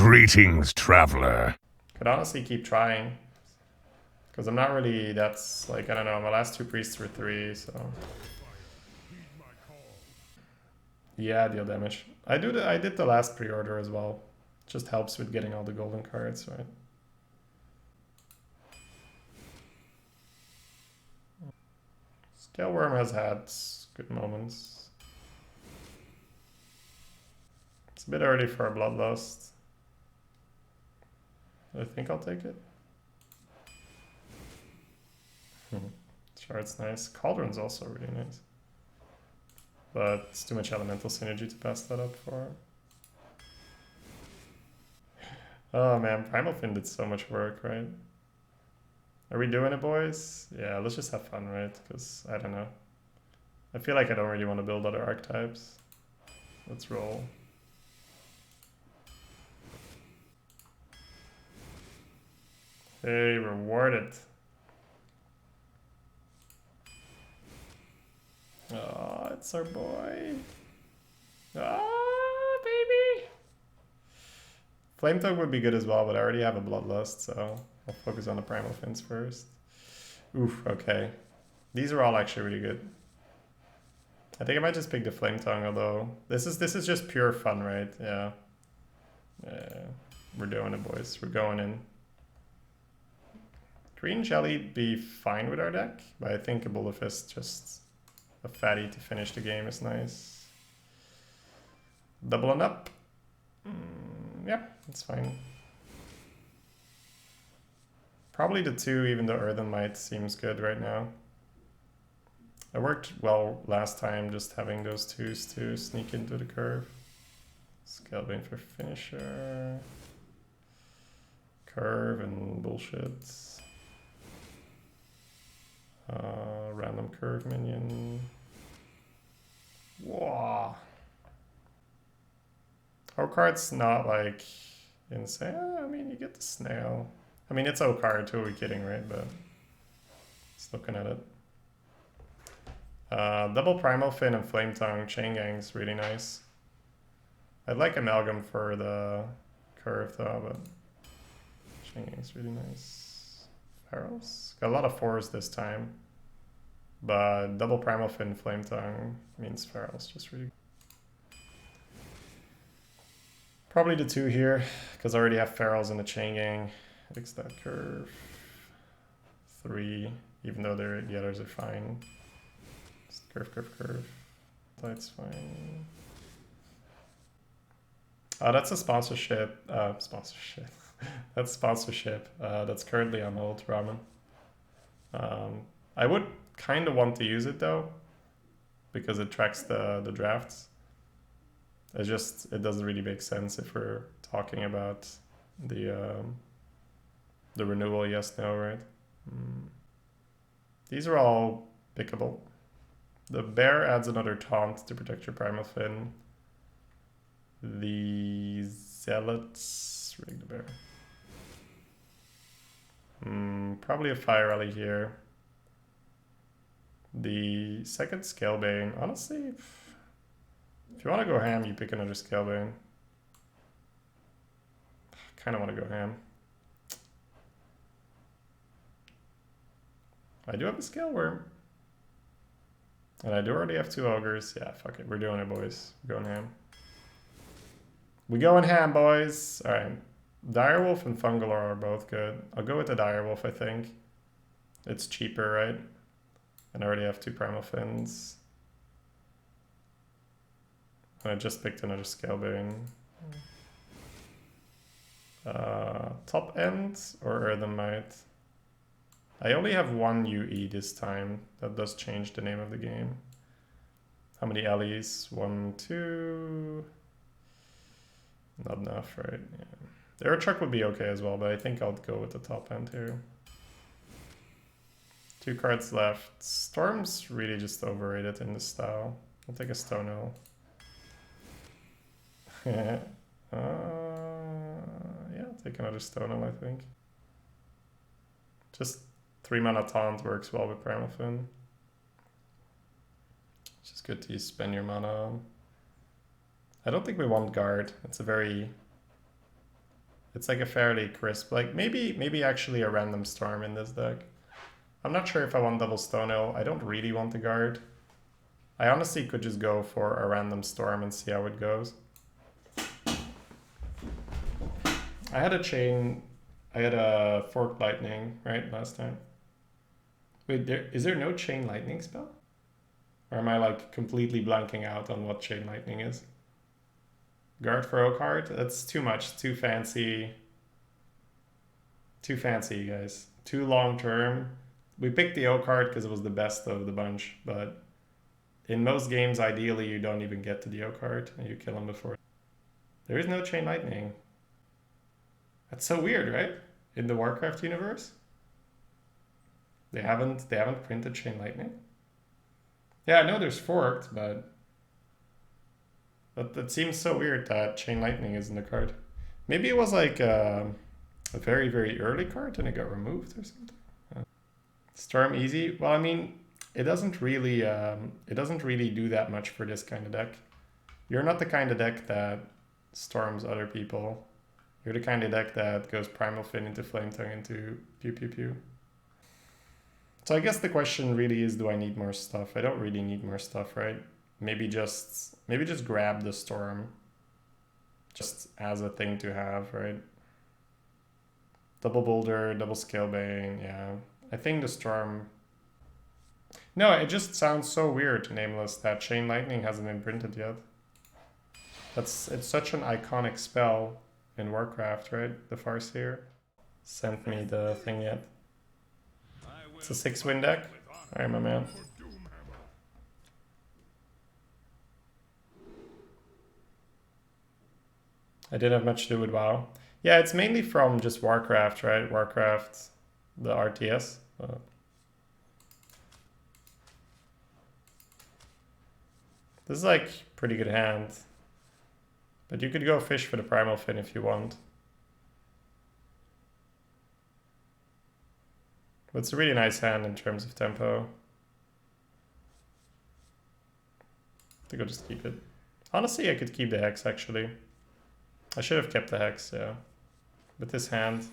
Greetings, traveler. Could honestly keep trying. Because I'm not really, that's like, I don't know, my last two priests were 3, so. Yeah, deal damage. I did the last pre-order as well. Just helps with getting all the golden cards, right? Scaleworm has had good moments. It's a bit early for a Bloodlust. I think I'll take it. Shard's nice. Cauldron's also really nice. But it's too much elemental synergy to pass that up for. Oh man, Primalfin did so much work, right? Are we doing it, boys? Yeah, let's just have fun, right? Because, I don't know. I feel like I don't really want to build other archetypes. Let's roll. Hey, rewarded. Oh, it's our boy. Oh, baby. Flame Tongue would be good as well, but I already have a Bloodlust, so I'll focus on the Primalfins first. Oof, okay. These are all actually really good. I think I might just pick the Flame Tongue, although this is just pure fun, right? Yeah. Yeah. We're doing it, boys. We're going in. Green Jelly be fine with our deck, but I think a Bullifist, just a fatty to finish the game, is nice. Doubling up. Yeah, that's fine. Probably the 2, even though Earthen Might seems good right now. It worked well last time, just having those 2s to sneak into the curve. Scalebane for finisher. Curve and bullshit. Random curve minion. Wow. Our card's not like insane. I mean, you get the snail. I mean, it's O-card, who are we kidding, right? But just looking at it. Double Primalfin and Flame Tongue. Chain Gang's really nice. I'd like Amalgam for the curve though, but Chain Gang's really nice. Ferals? Got a lot of 4s this time. But double Primalfin, Flame Tongue means Ferals just really good. Probably the 2 here, because I already have Ferals in the Chain Gang. Fix that curve. 3, even though the others are fine. Just curve, curve, curve. That's fine. That's a sponsorship. Sponsorship. That's sponsorship. That's currently on hold, Ramen. I would kind of want to use it though, because it tracks the drafts. It doesn't really make sense if we're talking about the renewal yes no, right? These are all pickable. The bear adds another taunt to protect your Primalfin. The zealots rig the bear. Probably a fire rally here. The second Scalebane, honestly, if you want to go ham, you pick another Scalebane. Kind of want to go ham. I do have a Scaleworm. And I do already have 2 ogres. Yeah, fuck it. We're doing it, boys. We're going ham. We going ham, boys. Alright. Direwolf and Fungalor are both good. I'll go with the Direwolf, I think. It's cheaper, right? And I already have 2 Primalfins. I just picked another Scalebane. Top end or Earthen Might? I only have 1 UE this time. That does change the name of the game. How many Ellie's? 1, 2... Not enough, right? Yeah. The Airtruck would be okay as well, but I think I'll go with the top end here. 2 cards left. Storm's really just overrated in this style. I'll take a Stonehill. Yeah, I'll take another Stonehill, I think. Just 3 mana taunt works well with Primalfin. It's just good to spend your mana. I don't think we want guard. It's a very It's like a fairly crisp, like maybe actually a random storm in this deck. I'm not sure if I want double Stone Hill. I don't really want the guard. I honestly could just go for a random storm and see how it goes. I had a forked lightning, right, last time. Wait, is there no chain lightning spell? Or am I like completely blanking out on what chain lightning is? Guard for Oakheart? That's too much, too fancy. Too fancy, guys. Too long term. We picked the Oakheart because it was the best of the bunch, but in most games, ideally, you don't even get to the Oakheart and you kill him before. There is no chain lightning. That's so weird, right? In the Warcraft universe? They haven't printed chain lightning? Yeah, I know there's forked, but it seems so weird that chain lightning is in the card. Maybe it was like a very, very early card and it got removed or something. Storm easy. Well, I mean, it doesn't really do that much for this kind of deck. You're not the kind of deck that storms other people. You're the kind of deck that goes Primalfin into Flametongue into pew pew pew. So I guess the question really is, do I need more stuff? I don't really need more stuff, right? Maybe just grab the storm just as a thing to have, right? Double boulder, double scalebane, yeah. I think the storm... No, it just sounds so weird, Nameless, that Chain Lightning hasn't been printed yet. It's such an iconic spell in Warcraft, right? The Farseer. Sent me the thing yet. It's a 6-win deck. Alright, my man. I didn't have much to do with WoW. Yeah, it's mainly from just Warcraft, right? Warcraft, the RTS. This is like pretty good hand. But you could go fish for the Primalfin if you want. But it's a really nice hand in terms of tempo. I think I'll just keep it. Honestly, I could keep the Hex actually. I should have kept the Hex, yeah. With this hand.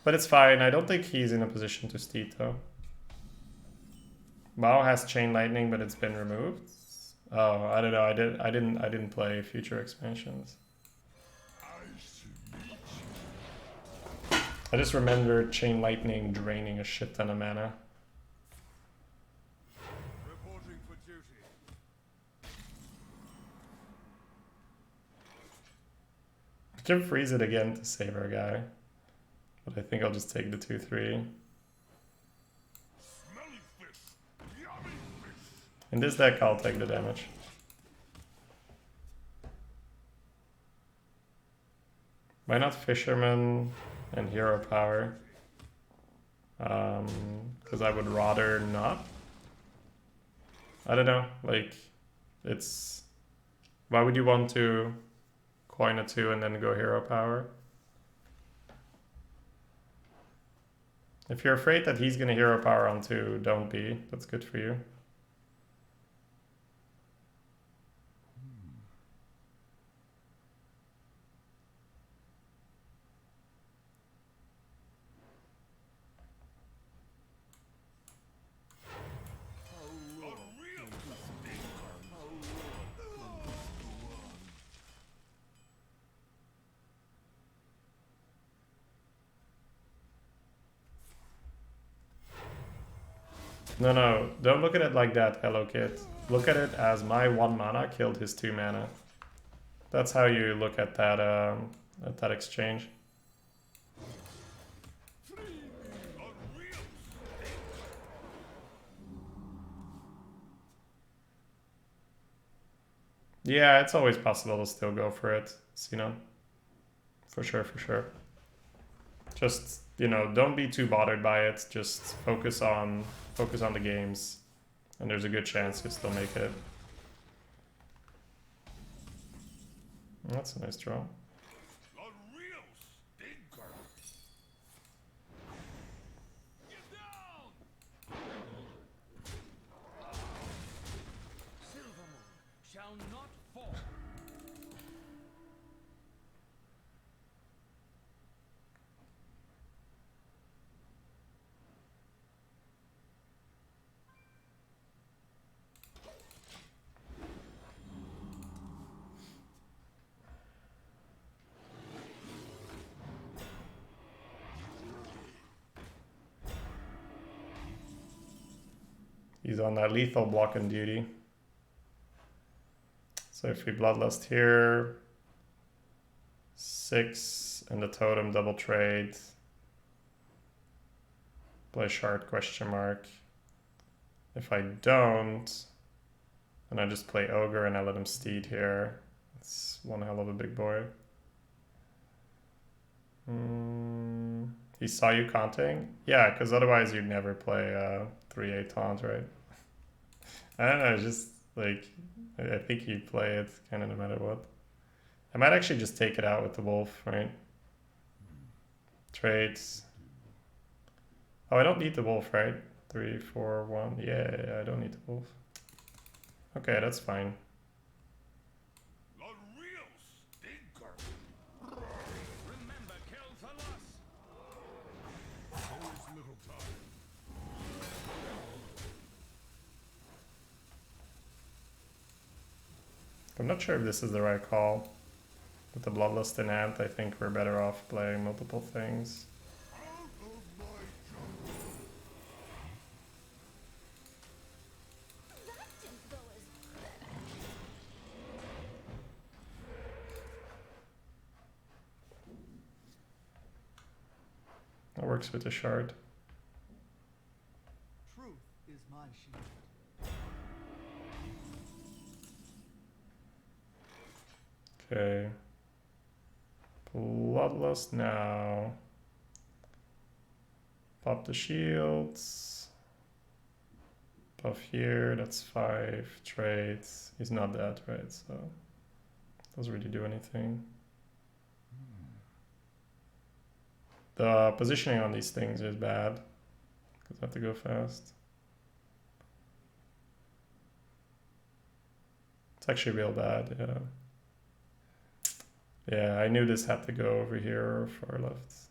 But it's fine. I don't think he's in a position to steat though. WoW has Chain Lightning, but it's been removed. Oh, I don't know. I didn't play future expansions. I just remember Chain Lightning draining a shit ton of mana. Reporting for duty. I can freeze it again to save our guy. But I think I'll just take the 2/3. In this deck, I'll take the damage. Why not Fisherman and Hero Power? Because I would rather not. I don't know, like, it's... Why would you want to coin a 2 and then go Hero Power? If you're afraid that he's gonna Hero Power on 2, don't be. That's good for you. No, don't look at it like that, Hello Kit. Look at it as my 1 mana killed his 2 mana. That's how you look at that exchange. Yeah, it's always possible to still go for it, you know. For sure. Just, you know, don't be too bothered by it. Just focus on the games, and there's a good chance you'll still make it. That's a nice draw. He's on that lethal block on duty. So if we Bloodlust here, 6 and the totem double trade. Play shard question mark. If I don't, then I just play ogre and I let him steed here. It's one hell of a big boy. He saw you taunting? Yeah, because otherwise you'd never play 3-8 taunt, right? I don't know, just like, I think you'd play it kind of no matter what. I might actually just take it out with the wolf, right? Trades. Oh, I don't need the wolf, right? 3, 4, 1. Yeah, I don't need the wolf. Okay, that's fine. The real stinker. Remember, kill for lust. There is little time. I'm not sure if this is the right call. With the Bloodlust in hand, I think we're better off playing multiple things. Out of my jungle. That didn't go as That works with the shard. Truth is my shield. Okay. Bloodlust now. Pop the shields. Buff here, that's 5 trades. He's not dead, right? So doesn't really do anything. The positioning on these things is bad because I have to go fast. It's actually real bad, yeah. Yeah, I knew this had to go over here or far left.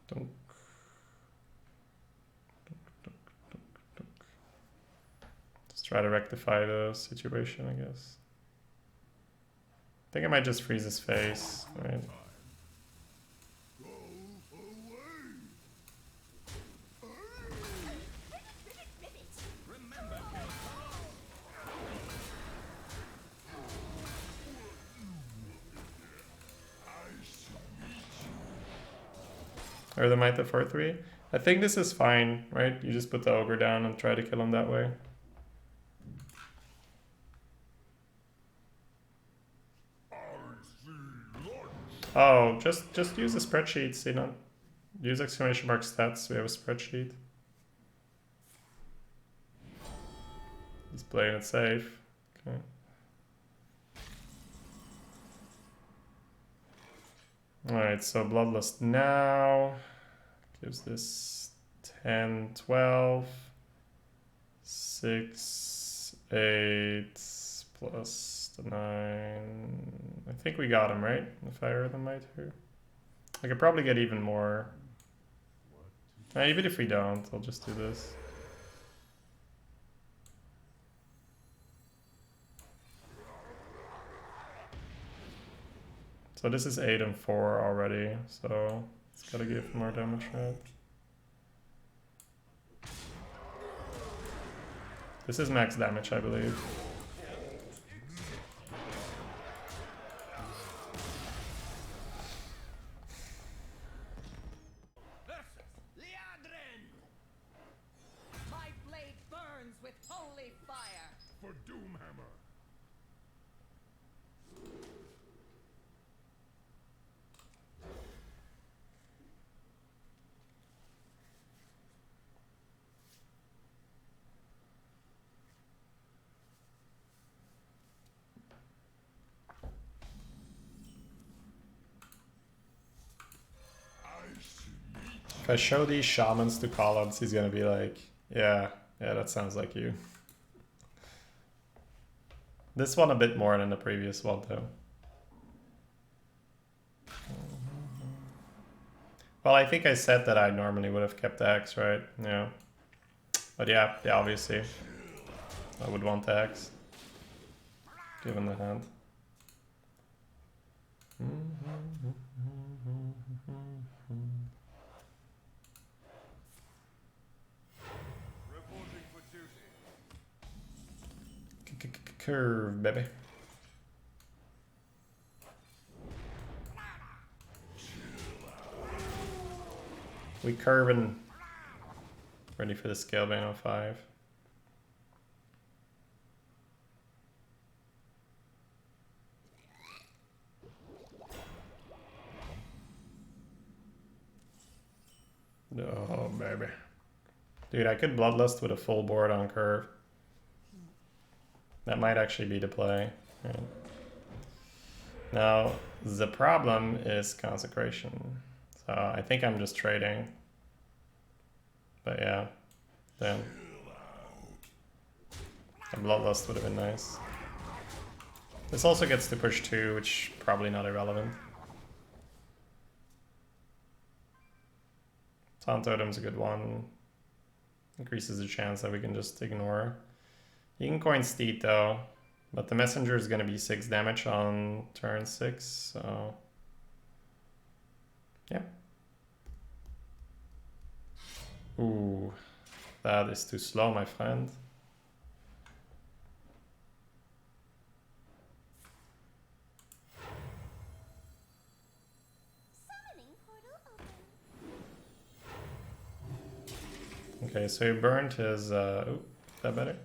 Dunk. Just try to rectify the situation, I guess. I think I might just freeze his face, right? Go away. Remember, kill for lust. Or the Might of 4-3. I think this is fine, right? You just put the ogre down and try to kill him that way. Oh, just use a spreadsheet, see not use exclamation mark stats, we have a spreadsheet. He's playing it safe. Okay. Alright, so Bloodlust now gives this 10, 12, 6, 8 plus the 9. I think we got him, right? If I heard the might here. I could probably get even more. Even if we don't, I'll just do this. So this is 8 and 4 already, so it's gotta give more damage, right? This is max damage, I believe. My blade burns with holy fire. For Doomhammer. If I show these shamans to Collins, he's gonna be like, yeah, that sounds like you. This one a bit more than the previous one, though. Well, I think I said that I normally would have kept the X, right? Yeah. But yeah, obviously. I would want the X. Given the hand. Curve, baby. We curving. Ready for the scale bane on 5. Oh, baby. Dude, I could Bloodlust with a full board on curve. That might actually be the play. Right. Now, the problem is Consecration. So I think I'm just trading. But yeah, damn. A Bloodlust would have been nice. This also gets to push 2, which probably not irrelevant. Taunt Totem's a good one. Increases the chance that we can just ignore. You can coin Steed though, but the Messenger is going to be 6 damage on turn 6, so... yeah. Ooh, that is too slow, my friend. Okay, so he burned his, ooh, is that better?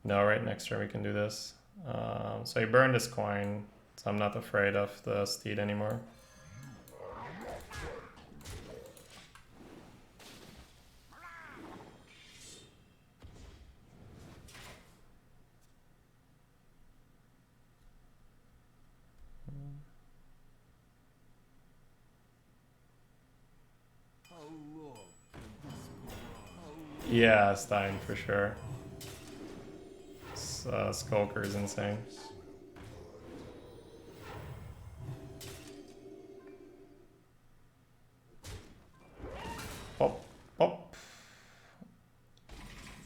No, right next turn we can do this. So he burned his coin, so I'm not afraid of the Steed anymore. Yeah, Stein for sure. Skulker is insane. Pop, pop.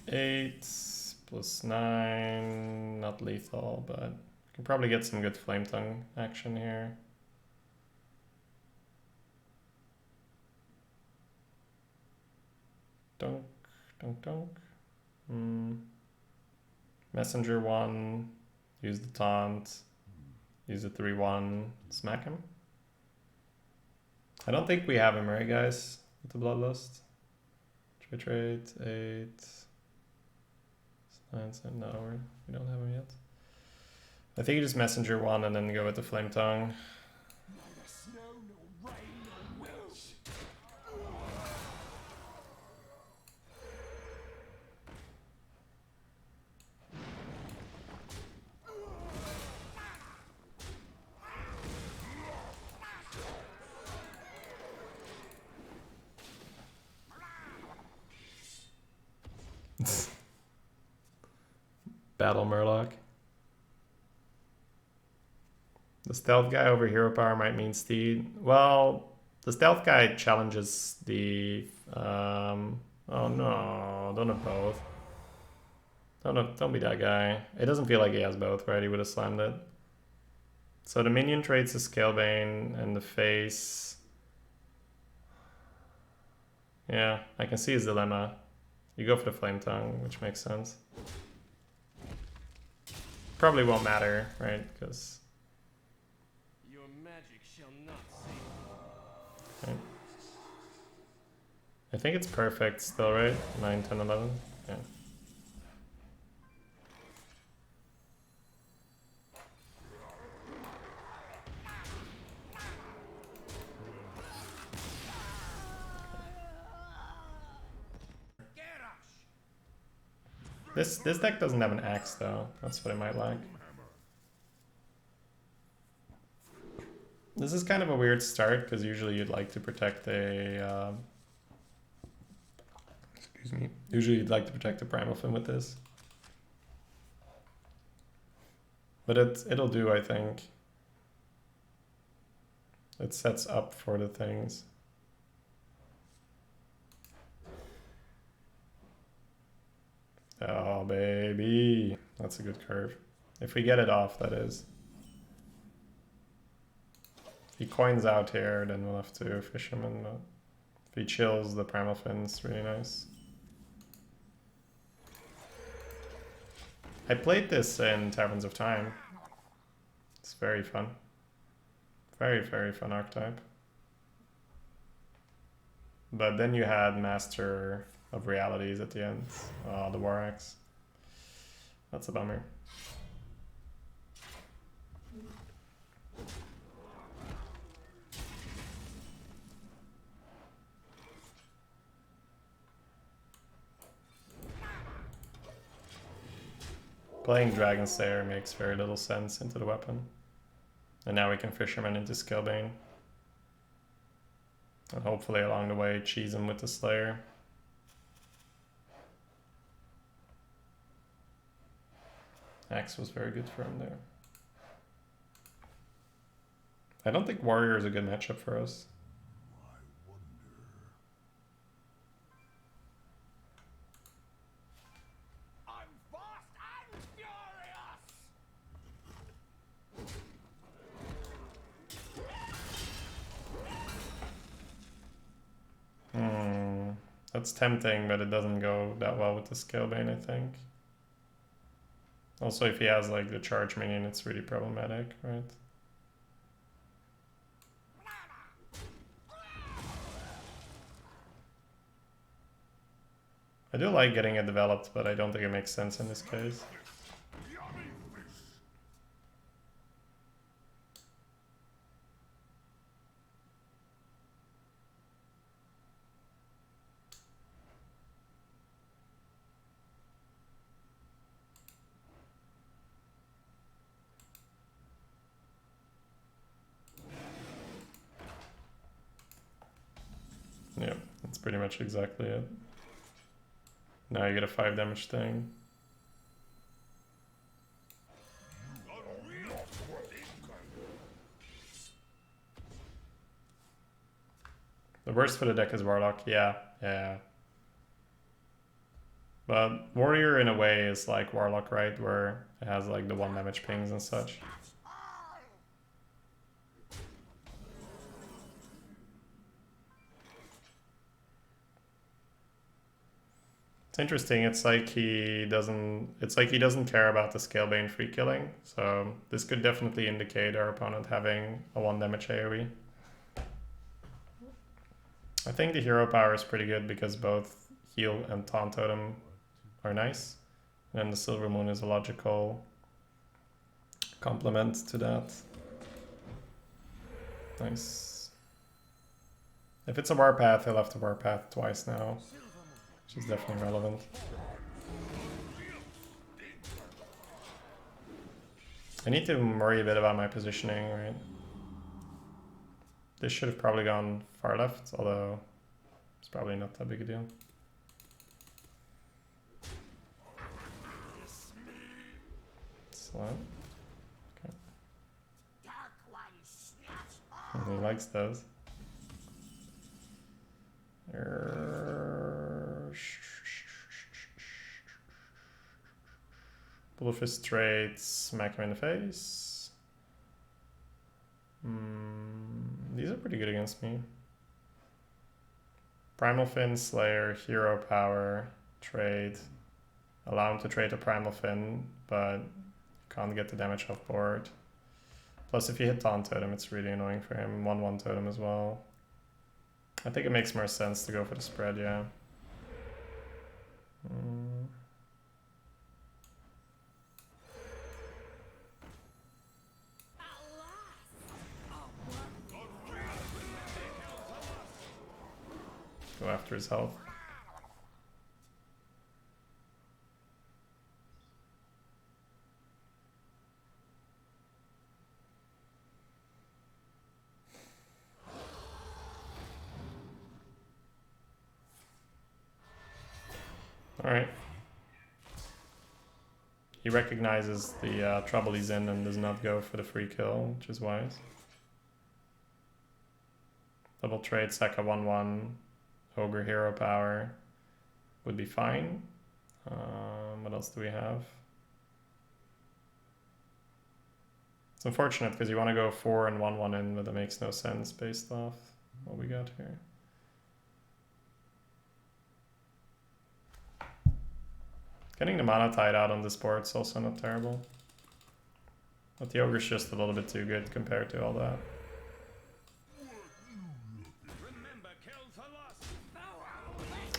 8 plus 9, not lethal, but can probably get some good Flame Tongue action here. Dunk, dunk, dunk. Messenger 1, use the taunt, use the 3-1, smack him. I don't think we have him, right, guys? With the Bloodlust. Trade, 8. 9, 7, no, we don't have him yet. I think you just Messenger 1 and then go with the Flame Tongue. Battle Murloc. The stealth guy over hero power might mean Steed. Well, the stealth guy challenges the... oh no, don't have both. Don't be that guy. It doesn't feel like he has both, right? He would have slammed it. So the minion trades the Scalebane and the face. Yeah, I can see his dilemma. You go for the Flame Tongue, which makes sense. Probably won't matter, right? Because... your magic shall not save. right. I think it's perfect still, right? 9, 10, 11. Yeah. This deck doesn't have an axe though. That's what it might lack. This is kind of a weird start because usually you'd like to protect a excuse me. Usually you'd like to protect a Primalfin with this. But it'll do, I think. It sets up for the things. Oh, baby. That's a good curve. If we get it off, that is. If he coins out here, then we'll have to fish him in. If he chills, the Primalfin's really nice. I played this in Taverns of Time. It's very fun. Very, very fun archetype. But then you had Master of Realities at the end. The War Axe. That's a bummer. Playing Dragon Slayer makes very little sense into the weapon. And now we can Fisherman into Scalebane. And hopefully along the way cheese him with the Slayer. Axe was very good for him there. I don't think Warrior is a good matchup for us. I'm fast and furious! That's tempting, but it doesn't go that well with the Scalebane, I think. Also, if he has like the charge minion, it's really problematic, right? I do like getting it developed, but I don't think it makes sense in this case. Yummy fish! Yeah, that's pretty much exactly it. Now you get a 5 damage thing. Unreal thinker! The worst for the deck is Warlock, yeah. But Warrior in a way is like Warlock, right? Where it has like the 1 damage pings and such. It's interesting, it's like he doesn't care about the Scalebane free killing. So this could definitely indicate our opponent having a 1 damage AoE. I think the hero power is pretty good because both heal and taunt totem are nice. And the Silver Moon is a logical complement to that. Nice. If it's a warpath, he'll have to warpath twice now, which is definitely relevant. I need to worry a bit about my positioning, right? This should have probably gone far left, although it's probably not that big a deal. Excellent. Okay. He likes those. Pull off his straight, smack him in the face. These are pretty good against me. Primalfin, Slayer, Hero Power, trade. Allow him to trade a Primalfin, but can't get the damage off board. Plus if you hit Taunt Totem, it's really annoying for him. 1/1 Totem as well. I think it makes more sense to go for the spread, yeah. Go after his health. Alright. He recognizes the trouble he's in and does not go for the free kill, which is wise. Double trade, sack a 1/1, Ogre Hero Power would be fine. What else do we have? It's unfortunate because you want to go 4 and 1/1 in, but it makes no sense based off what we got here. Getting the mana tide out on this board is also not terrible. But the ogre's just a little bit too good compared to all that. Remember, kill for loss.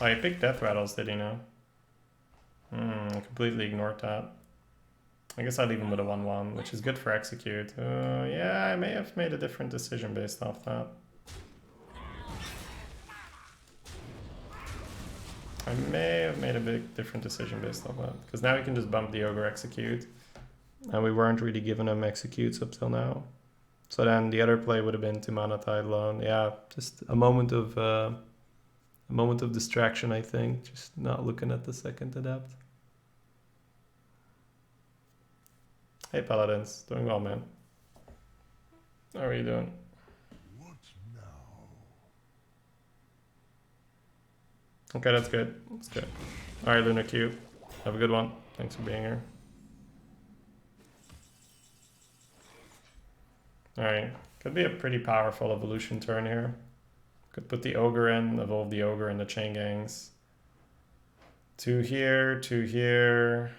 Oh, he picked Death Rattles, did he now? I completely ignored that. I guess I leave him with a 1-1, which is good for execute. Yeah, I may have made a different decision based off that. I may have made a big different decision based off that. Because now we can just bump the ogre execute. And we weren't really giving him executes up till now. So then the other play would have been to mana tide alone. Yeah, just a moment of distraction, I think. Just not looking at the second adept. Hey Paladins, doing well, man. How are you doing? What now? Okay, that's good. That's good. Alright, Lunar Cube. Have a good one. Thanks for being here. Alright. Could be a pretty powerful evolution turn here. Could put the ogre in, evolve the ogre in the chain gangs. 2 here, 2 here.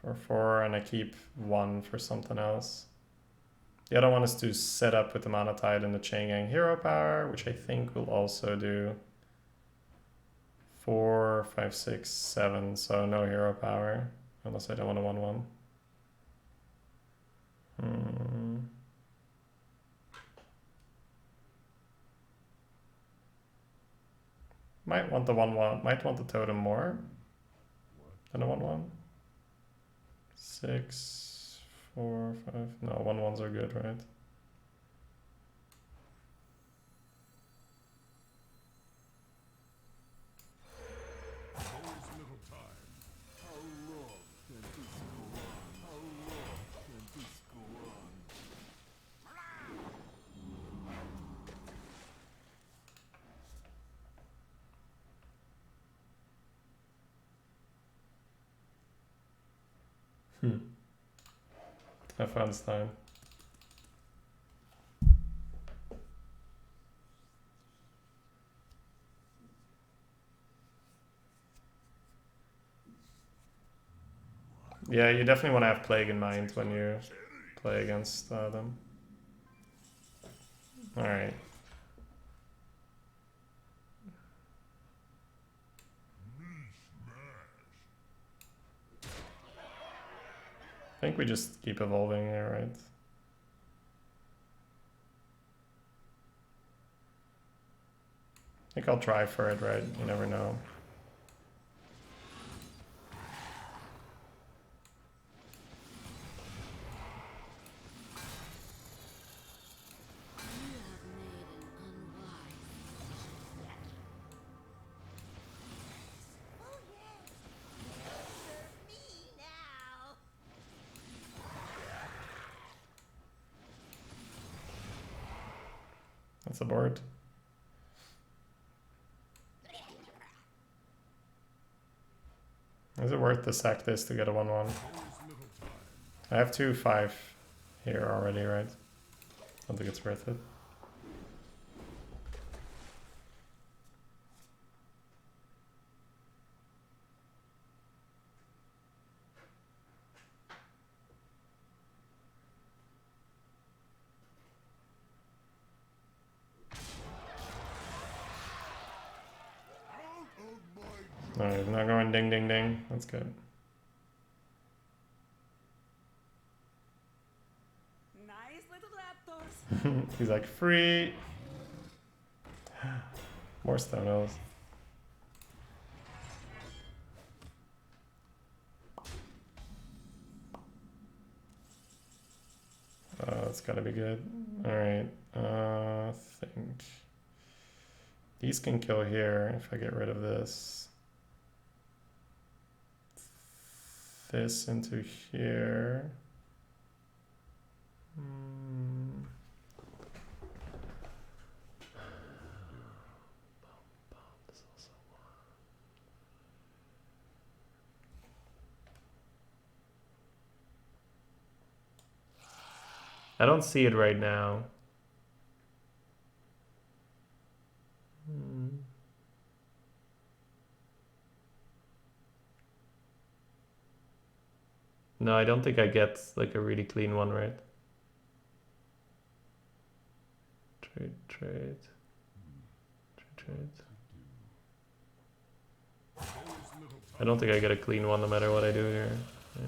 For 4, and I keep 1 for something else. The other one is to set up with the mana tide and the chain gang hero power, which I think will also do 4, 5, 6, 7. So no hero power, unless I don't want a 1-1. Might want the 1-1. Might want the totem more than a 1-1. 6, 4, 5. No, 1-1s are good, right? Always little time. How long can this go on? How long can this go on? Have fun this time. Yeah, you definitely want to have Plague in mind when you play against them. Alright. I think we just keep evolving here, right? I think I'll try for it, right? You never know. That's a board. Is it worth to sack this to get a 1-1? I have 2-5 here already, right? I don't think it's worth it. Alright, not going ding ding ding. That's good. Nice little raptors. He's like, free! More Stonos. That's gotta be good. Alright, I think these can kill here if I get rid of this. This into here. I don't see it right now. No, I don't think I get like a really clean one, right? Trade, trade, trade, trade. I don't think I get a clean one no matter what I do here. Yeah.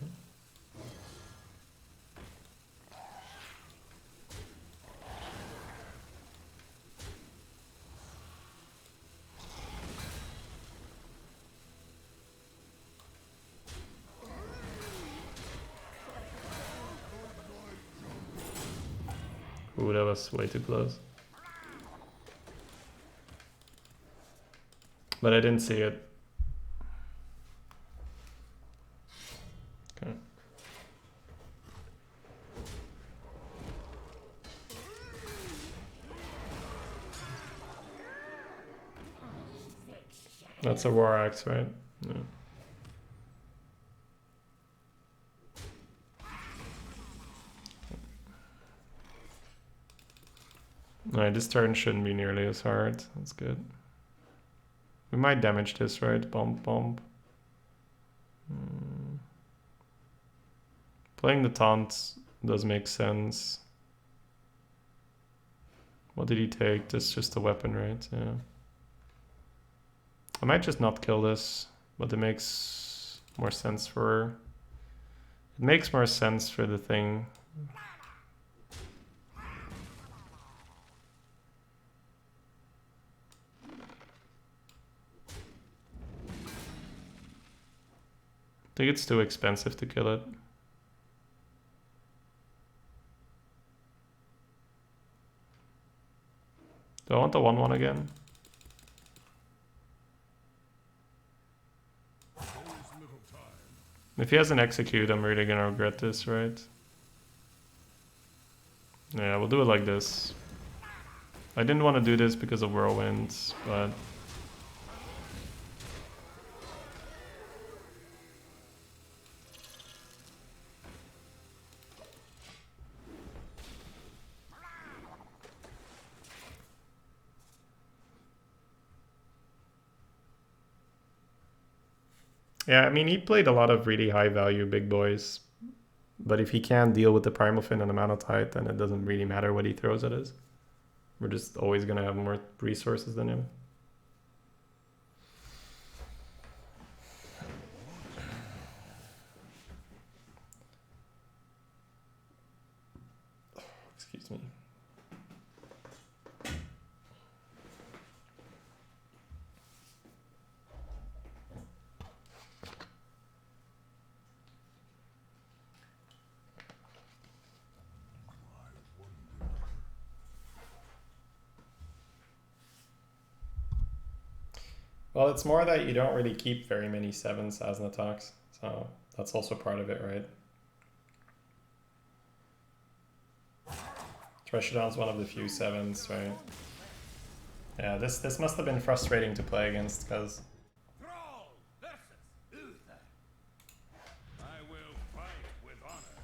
Ooh, that was way too close. But I didn't see it. Okay. That's a war axe, right? Yeah. Alright, this turn shouldn't be nearly as hard. That's good. We might damage this, right? Bump, bump. Playing the taunt does make sense. What did he take? That's just a weapon, right? Yeah. I might just not kill this, but it makes more sense for... It makes more sense for the thing. I think it's too expensive to kill it. Do I want the 1/1 again? If he has an execute, I'm really gonna regret this, right? Yeah, we'll do it like this. I didn't want to do this because of whirlwinds, but... Yeah, I mean, he played a lot of really high value big boys. But if he can't deal with the Primalfin and Amount of Tide, then it doesn't really matter what he throws at us. We're just always going to have more resources than him. Excuse me. Well, it's more that you don't really keep very many 7s as an attacks, so that's also part of it, right? Treshadon's one of the few 7s, right? Yeah, this must have been frustrating to play against, because... Thrall versus Uther. I will fight with honor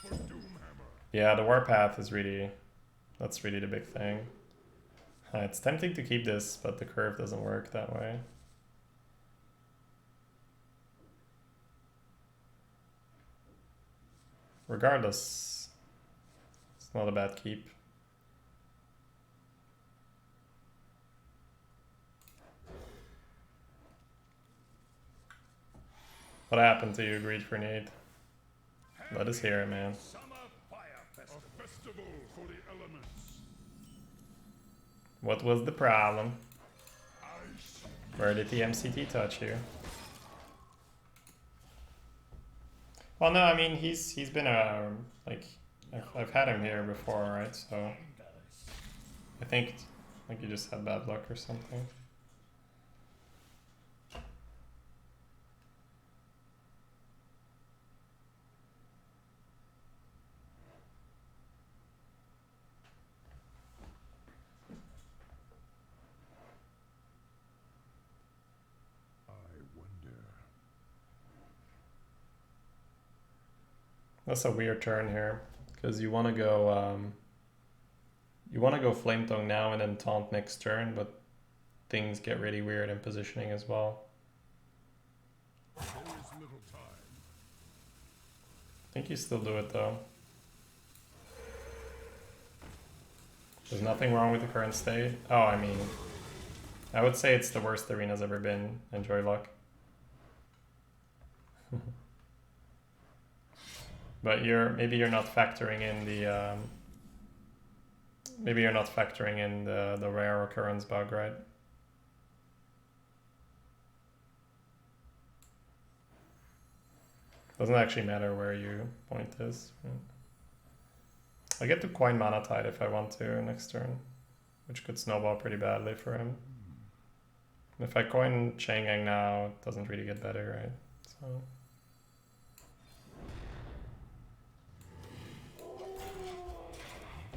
for Doomhammer. Yeah, the Warpath is really... That's really the big thing. It's tempting to keep this, but the curve doesn't work that way. Regardless, it's not a bad keep. What happened to you, Greed for Need? Let us hear it, man. Summer Fire Festival. A festival for the elements. What was the problem? Ice. Where did the MCT touch you? Well, no, I mean, he's been a, like, I've had him here before, right? So I think like you just had bad luck or something. That's a weird turn here, because you want to go Flame Tongue now and then Taunt next turn, but things get really weird in positioning as well. There is little time. think you still do it though. There's nothing wrong with the current state. Oh, I mean, I would say it's the worst the arena's ever been. Enjoy luck. But maybe you're not factoring in the maybe you're not factoring in the rare occurrence bug, right? Doesn't actually matter where you point this. I get to coin Mana Tide if I want to next turn, which could snowball pretty badly for him. If I coin Chang'an now, it doesn't really get better, right? So.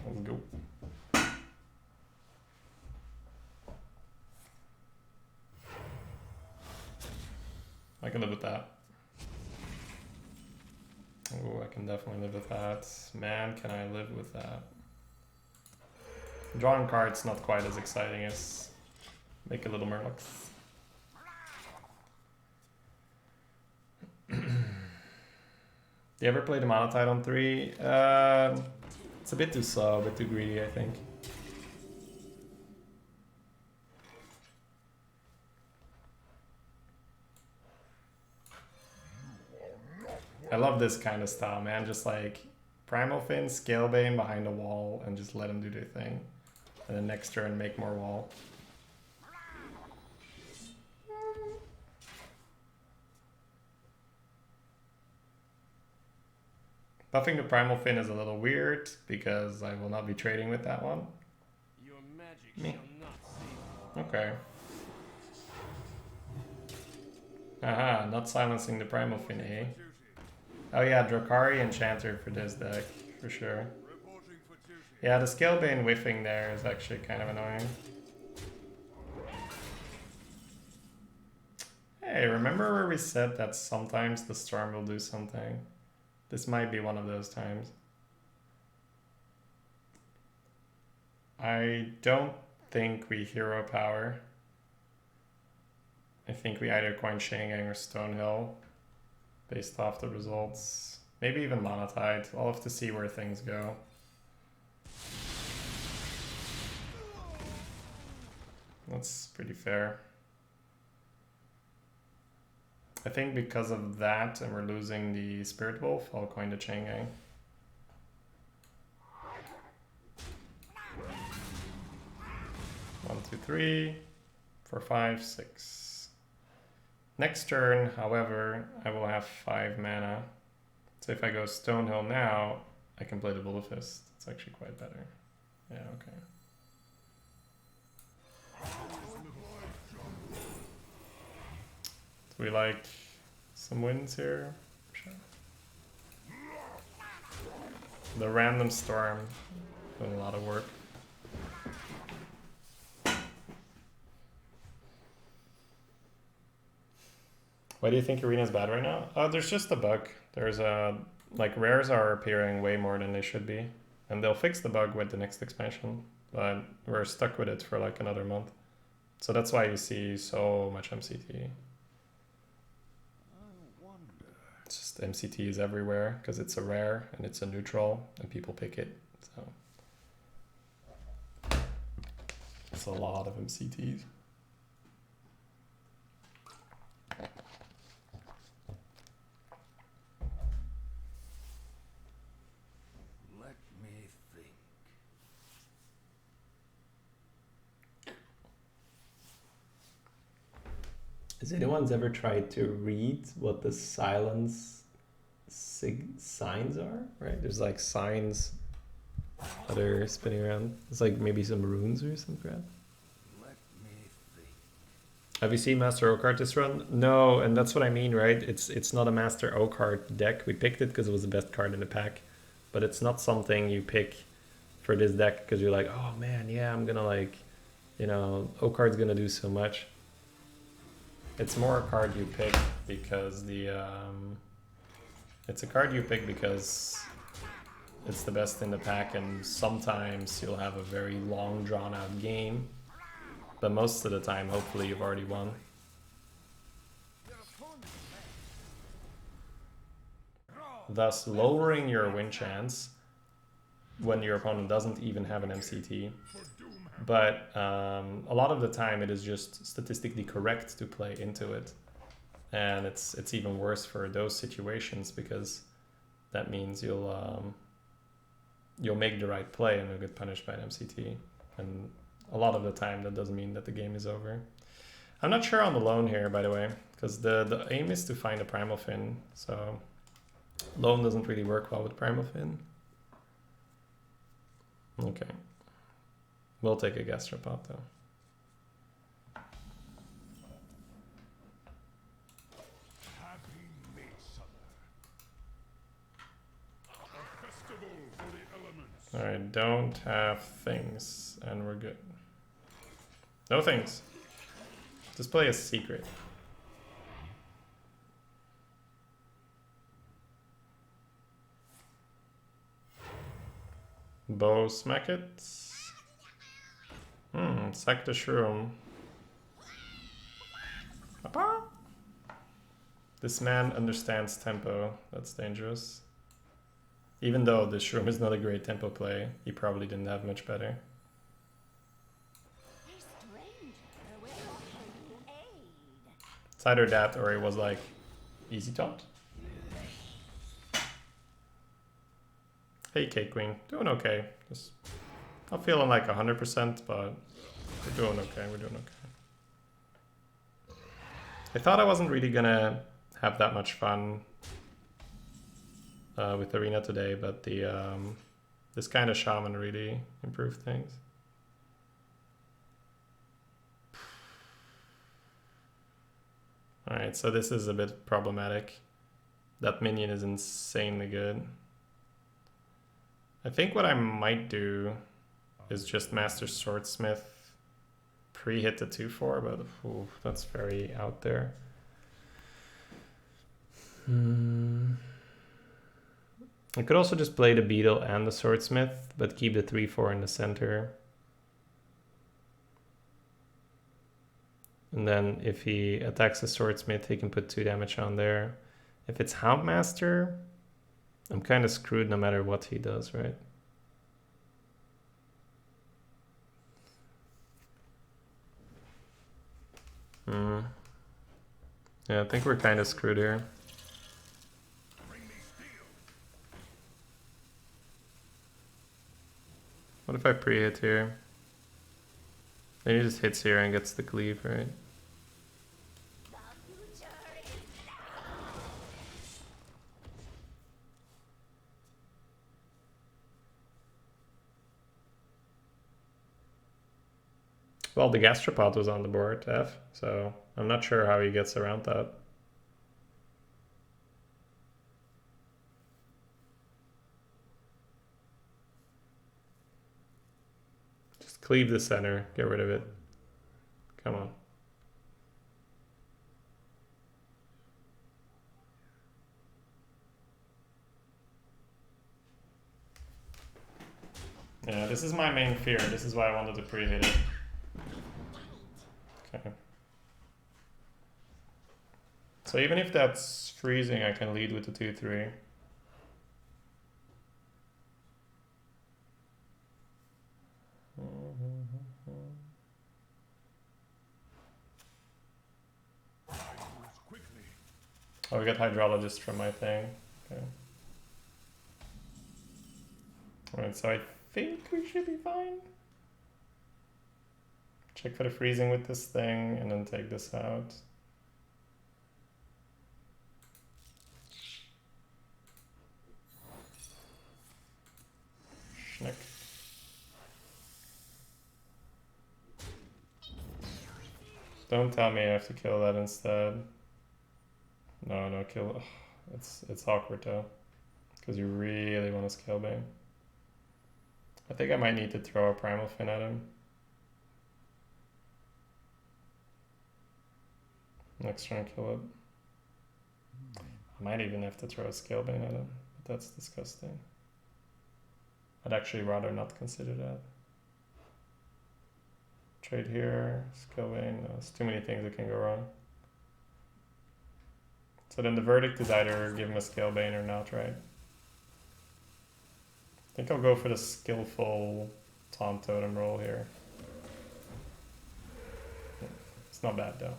Let's go. I can live with that. Oh, I can definitely live with that. Man, can I live with that? Drawing cards not quite as exciting as make a little Murlocs. Do you ever play the Mana Tide on 3? It's a bit too slow, a bit too greedy, I think. I love this kind of style, man. Just like Primalfin, Scalebane behind a wall and just let them do their thing. And then next turn make more wall. Buffing the Primalfin is a little weird because I will not be trading with that one. Your magic shall not save. Okay. Aha, not silencing the Primalfin, eh? Oh yeah, Drakari Enchanter for this deck, for sure. Yeah, the Scalebane whiffing there is actually kind of annoying. Hey, remember where we said that sometimes the Storm will do something? This might be one of those times. I don't think we hero power. I think we either coin Shangang or Stonehill based off the results. Maybe even Mana Tide. I'll have to see where things go. That's pretty fair. I think because of that and we're losing the Spirit Wolf, I'll coin the Chang'an. 1, 2, 3, 4, 5, 6. Next turn, however, I will have 5 mana. So if I go Stonehill now, I can play the Bullfist. It's actually quite better. Yeah, okay. Do we like some wins here? Sure. The random storm doing a lot of work. Why do you think Arena is bad right now? Oh, there's just a bug. There's a like rares are appearing way more than they should be, and they'll fix the bug with the next expansion. But we're stuck with it for like another month, so that's why you see so much MCT. It's just MCT is everywhere because it's a rare and it's a neutral and people pick it. So it's a lot of MCTs. Let me think. Has anyone's ever tried to read what the silence signs are? Right, there's like signs that are spinning around. It's like maybe some runes or some crap. Let me think. Have you seen Master O card this run? No, and that's what I mean, right? It's not a Master O card deck. We picked it because it was the best card in the pack, but it's not something you pick for this deck because you're like, oh man, yeah, I'm gonna like, you know, O card's gonna do so much. It's more a card you pick because it's a card you pick because it's the best in the pack, and sometimes you'll have a very long drawn out game, but most of the time hopefully you've already won. thus lowering your win chance when your opponent doesn't even have an MCT. But a lot of the time it is just statistically correct to play into it. And it's even worse for those situations because that means you'll make the right play and you'll get punished by an MCT. And a lot of the time that doesn't mean that the game is over. I'm not sure on the loan here, by the way, because the aim is to find a Primalfin, so loan doesn't really work well with Primalfin. Okay. We'll take a gastropod though. Happy Midsummer. A festival for the elements. Alright, don't have things, and we're good. No things. Just play a secret. Bow smack it. Sack the shroom. Papa? This man understands tempo. That's dangerous. Even though the shroom is not a great tempo play, he probably didn't have much better. It's either that or it was like easy taunt. Hey Cake Queen, doing okay. Just not feeling like 100%, but we're doing okay. We're doing okay. I thought I wasn't really gonna have that much fun with Arena today, but the this kind of shaman really improved things. Alright, so this is a bit problematic. That minion is insanely good. I think what I might do is just Master Swordsmith, pre-hit the 2-4, but ooh, that's very out there. I could also just play the Beetle and the Swordsmith, but keep the 3-4 in the center. And then if he attacks the Swordsmith, he can put 2 damage on there. If it's Houndmaster, I'm kind of screwed no matter what he does, right? Yeah, I think we're kind of screwed here. What if I pre-hit here? Then he just hits here and gets the cleave, right? Well, the gastropod was on the board, F, so I'm not sure how he gets around that. Just cleave the center, get rid of it. Come on. Yeah, this is my main fear. This is why I wanted to pre-hit it. Okay. So even if that's freezing, I can lead with the 2-3. Oh, we got Hydrologist from my thing. Okay. Alright, so I think we should be fine. Check for the freezing with this thing and then take this out. Schnick. Don't tell me I have to kill that instead. No, no, kill. Ugh, it's awkward though, because you really want to scale bang. I think I might need to throw a Primalfin at him. Next turn, kill it. I might even have to throw a scale bane at him, but that's disgusting. I'd actually rather not consider that. Trade here, scale bane. No, there's too many things that can go wrong. So then the verdict is either give him a Scale Bane or not, right? I think I'll go for the skillful Taunt Totem roll here. It's not bad though.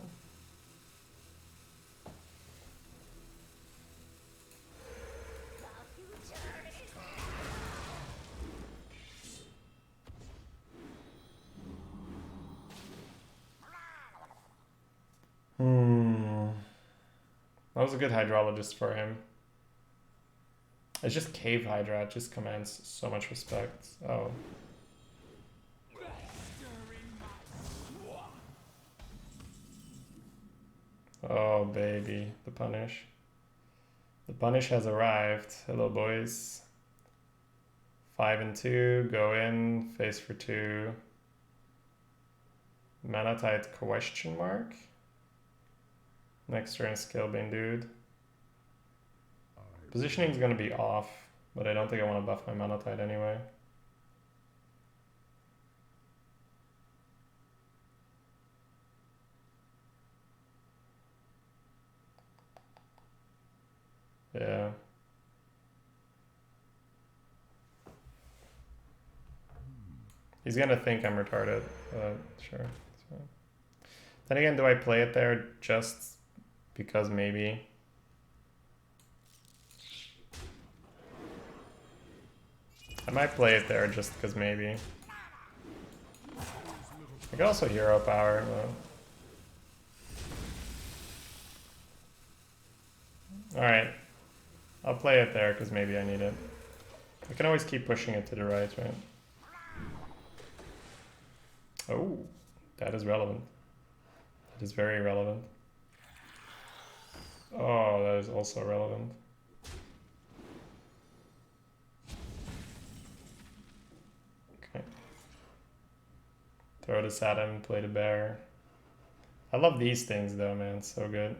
That was a good hydrologist for him. It's just Cave Hydra, it just commands so much respect. Oh. Oh baby, the punish. The punish has arrived. Hello boys. 5 and 2, go in, face for 2. Mana Tide question mark? Next turn, Scalebane dude. Positioning is going to be off, but I don't think I want to buff my Mana Tide anyway. Yeah. He's going to think I'm retarded, but sure. That's fine. Then again, do I play it there just because maybe? I might play it there just because maybe. I could also hero power, but... Alright. I'll play it there because maybe I need it. I can always keep pushing it to the right, right? Oh, that is relevant. That is very relevant. Oh, that is also relevant. Okay. Throw this at him, play the bear. I love these things though, man. So good.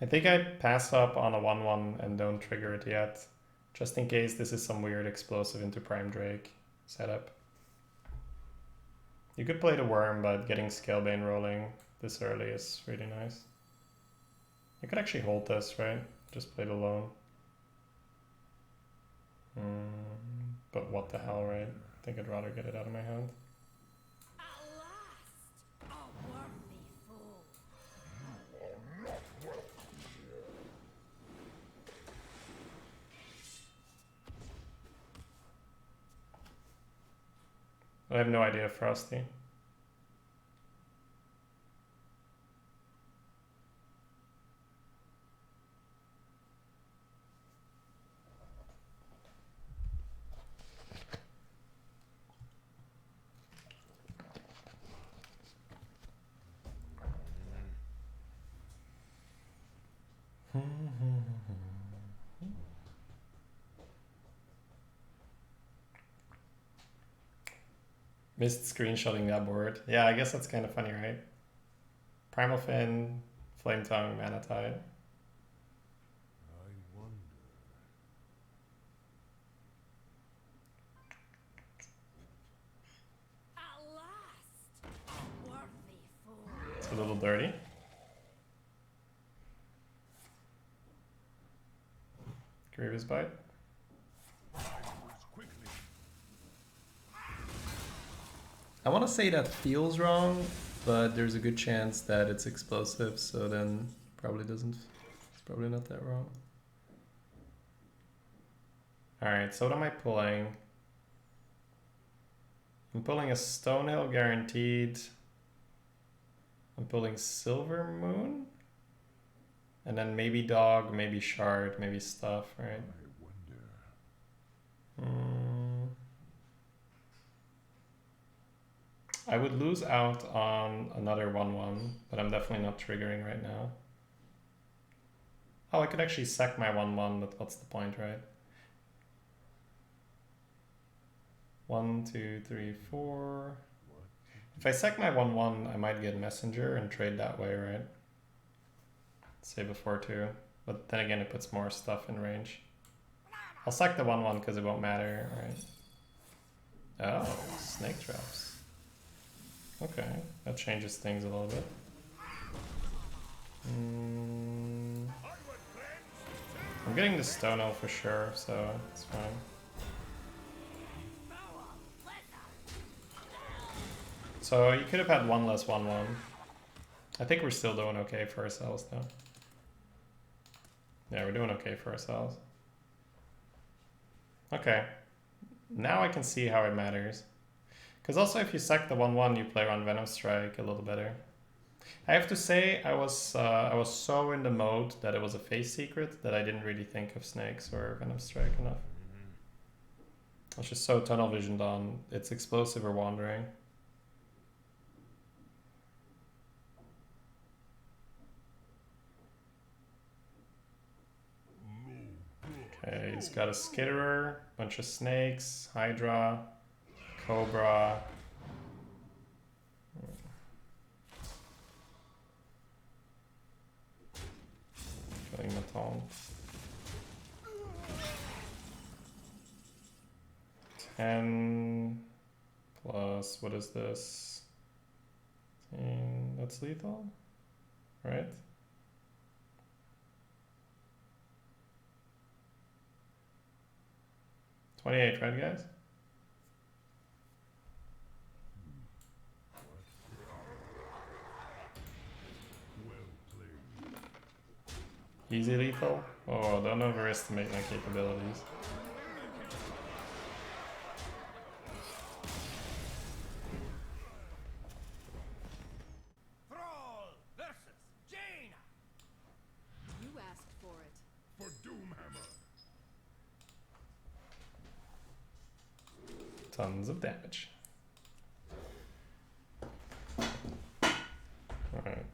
I think I pass up on a 1-1 and don't trigger it yet, just in case this is some weird explosive into Prime Drake setup. You could play the Worm, but getting Scalebane rolling this early is really nice. You could actually hold this, right? Just play it alone. But what the hell, right? I think I'd rather get it out of my hand. At last, a worthy fool. I have no idea, Frosty. Missed screenshotting that board. Yeah, I guess that's kind of funny, right? Primalfin, Flame Tongue, Mana Tide. I wonder. At last, a worthy fool. It's a little dirty. Grievous Bite. Backwards quickly. I want to say that feels wrong, but there's a good chance that it's explosive, so then Probably doesn't. It's probably not that wrong. Alright, so what am I pulling? I'm pulling a Stonehill guaranteed. I'm pulling Silver Moon. And then maybe Dog, maybe Shard, maybe Stuff, right? I would lose out on another 1/1, but I'm definitely not triggering right now. Oh, I could actually sack my 1/1, but what's the point, right? 1, 2, 3, 4. If I sack my 1/1, I might get Messenger and trade that way, right? Say before 2. But then again, it puts more stuff in range. I'll sack the 1/1 because it won't matter, right? Oh, snake traps. Okay, that changes things a little bit. I'm getting the Stonehill for sure, so it's fine. So you could have had one less 1/1. I think we're still doing okay for ourselves though. Yeah, we're doing okay for ourselves. Okay. Now I can see how it matters. Because also if you sack the 1/1, you play around Venom Strike a little better. I have to say I was so in the mode that it was a face secret that I didn't really think of snakes or Venom Strike enough. I was just so tunnel visioned on it's explosive or wandering. Okay, he's got a Skitterer, bunch of snakes, Hydra, Cobra. Killing the taunt. 10 plus, what is this? 10, that's lethal, right? $28, right guys? Easy lethal? Oh, don't overestimate my capabilities. Thrall versus Jaina. You asked for it. For Doomhammer. Tons of damage. Alright.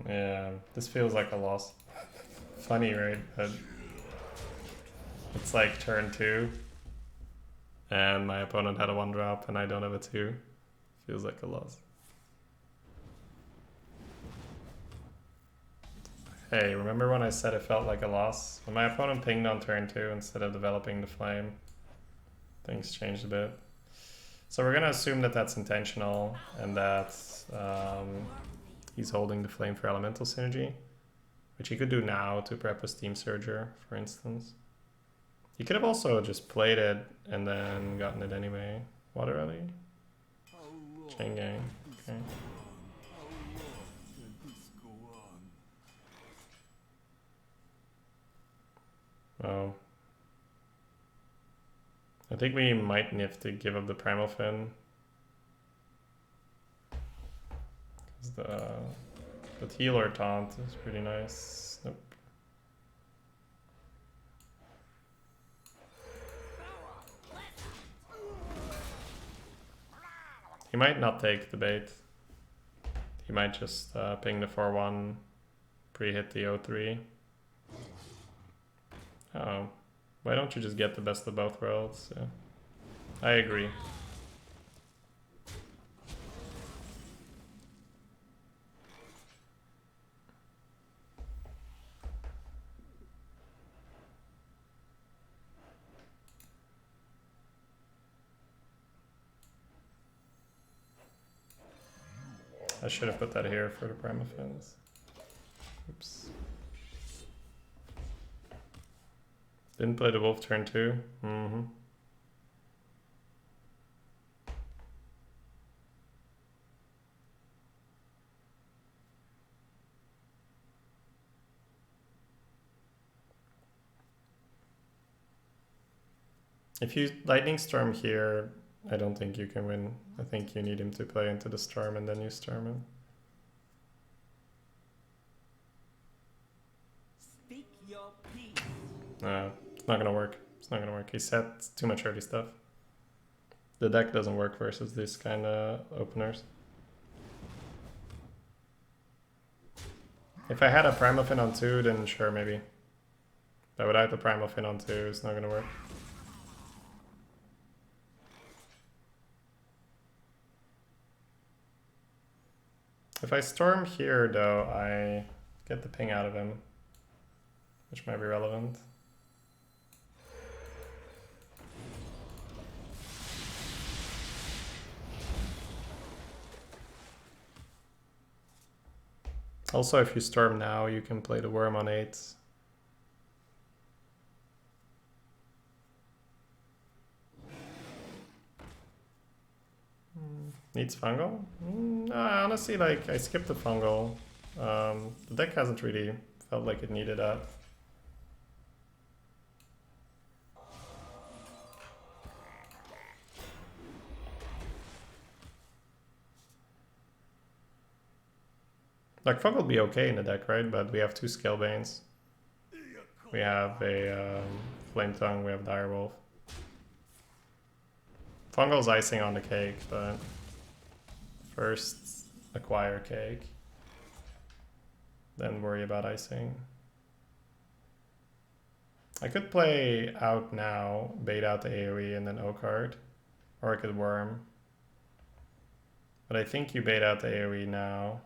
Yeah, this feels like a loss. Funny, right? But it's like turn 2 and my opponent had a 1-drop and I don't have a 2. Feels like a loss. Hey, remember when I said it felt like a loss? When my opponent pinged on turn 2 instead of developing the flame, things changed a bit. So we're gonna assume that that's intentional and that he's holding the flame for elemental synergy, which he could do now to prep a Steam Surger, for instance. He could have also just played it and then gotten it anyway. Water Rally? Chain Gang, okay. Oh. I think we might have to give up the Primalfin. Because the healer taunt is pretty nice. Nope. He might not take the bait. He might just ping the 4-1, pre-hit the 0-3. Oh, why don't you just get the best of both worlds? Yeah. I agree. I should have put that here for the Primalfins. Oops. Didn't play the wolf turn 2. Mm-hmm. If you lightning storm here, I don't think you can win. I think you need him to play into the storm and then you storm him. Speak your piece. No, it's not gonna work. It's not gonna work. He set too much early stuff. The deck doesn't work versus these kind of openers. If I had a Primalfin on 2, then sure, maybe. But without the Primalfin on 2, it's not gonna work. If I storm here, though, I get the ping out of him, which might be relevant. Also, if you storm now, you can play the worm on 8. Needs fungal? No, honestly, like, I skipped the fungal. The deck hasn't really felt like it needed that. Like, fungal will be okay in the deck, right? But we have 2 Scalebanes. We have a Flame Tongue, we have Direwolf. Fungal's icing on the cake, but first acquire cake, then worry about icing. I could play out now, bait out the AoE and then O card, or I could worm. But I think you bait out the AoE now,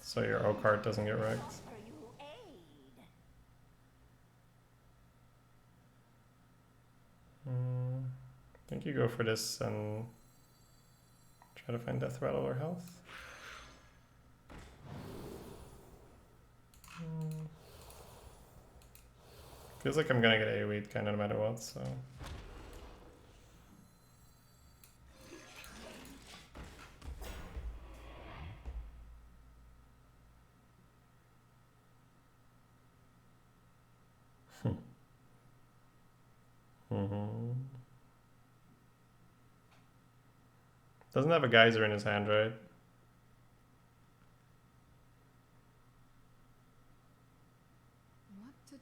so your O card doesn't get wrecked. I think you go for this and try to find death rattle or health. Feels like I'm gonna get AoE'd kinda no matter what, so. Doesn't have a geyser in his hand, right?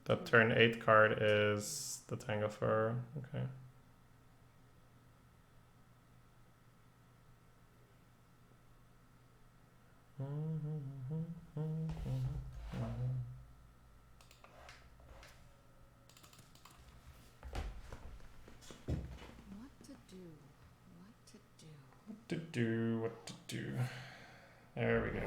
The turn 8 card is the Tangle Fur. Okay. What to do. There we go.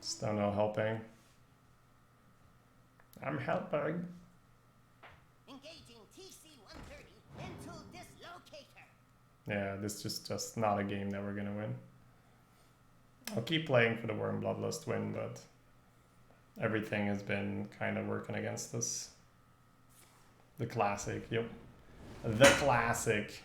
Still no helping. I'm helping. Engaging TC-130 into dislocator. Yeah, this is just not a game that we're gonna win. I'll keep playing for the Worm Bloodlust win, but everything has been kind of working against us. The classic, yep. The classic.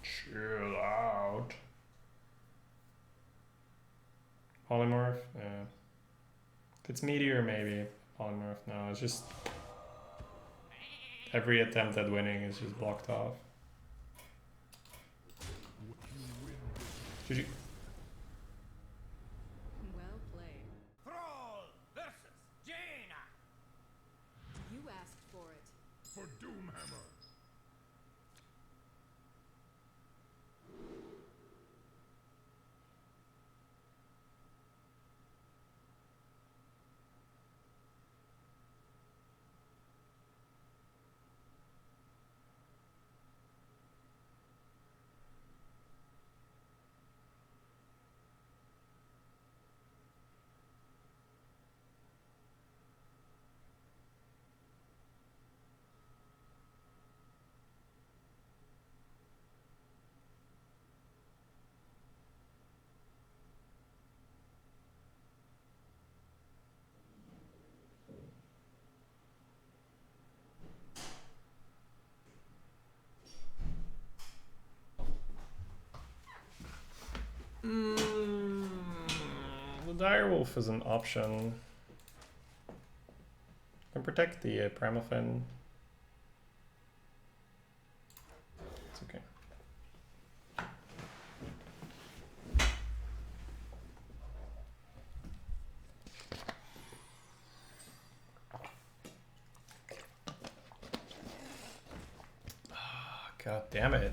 Chill out. Polymorph? Yeah. If it's Meteor, maybe. Polymorph, no. It's just... every attempt at winning is just blocked off. GG. Well played. Thrall versus Jaina. You asked for it. for Doomhammer. The direwolf is an option. Can protect the Primalfin. It's okay. God damn it.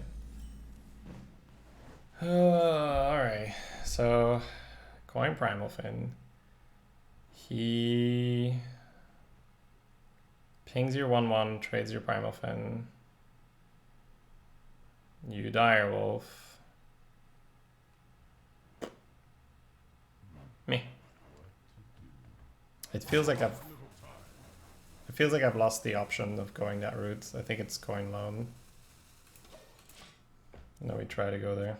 Alright, so coin Primalfin. He pings your 1/1, trades your Primalfin. You direwolf. Me. It feels like I've lost the option of going that route. I think it's coin loan. No, we try to go there.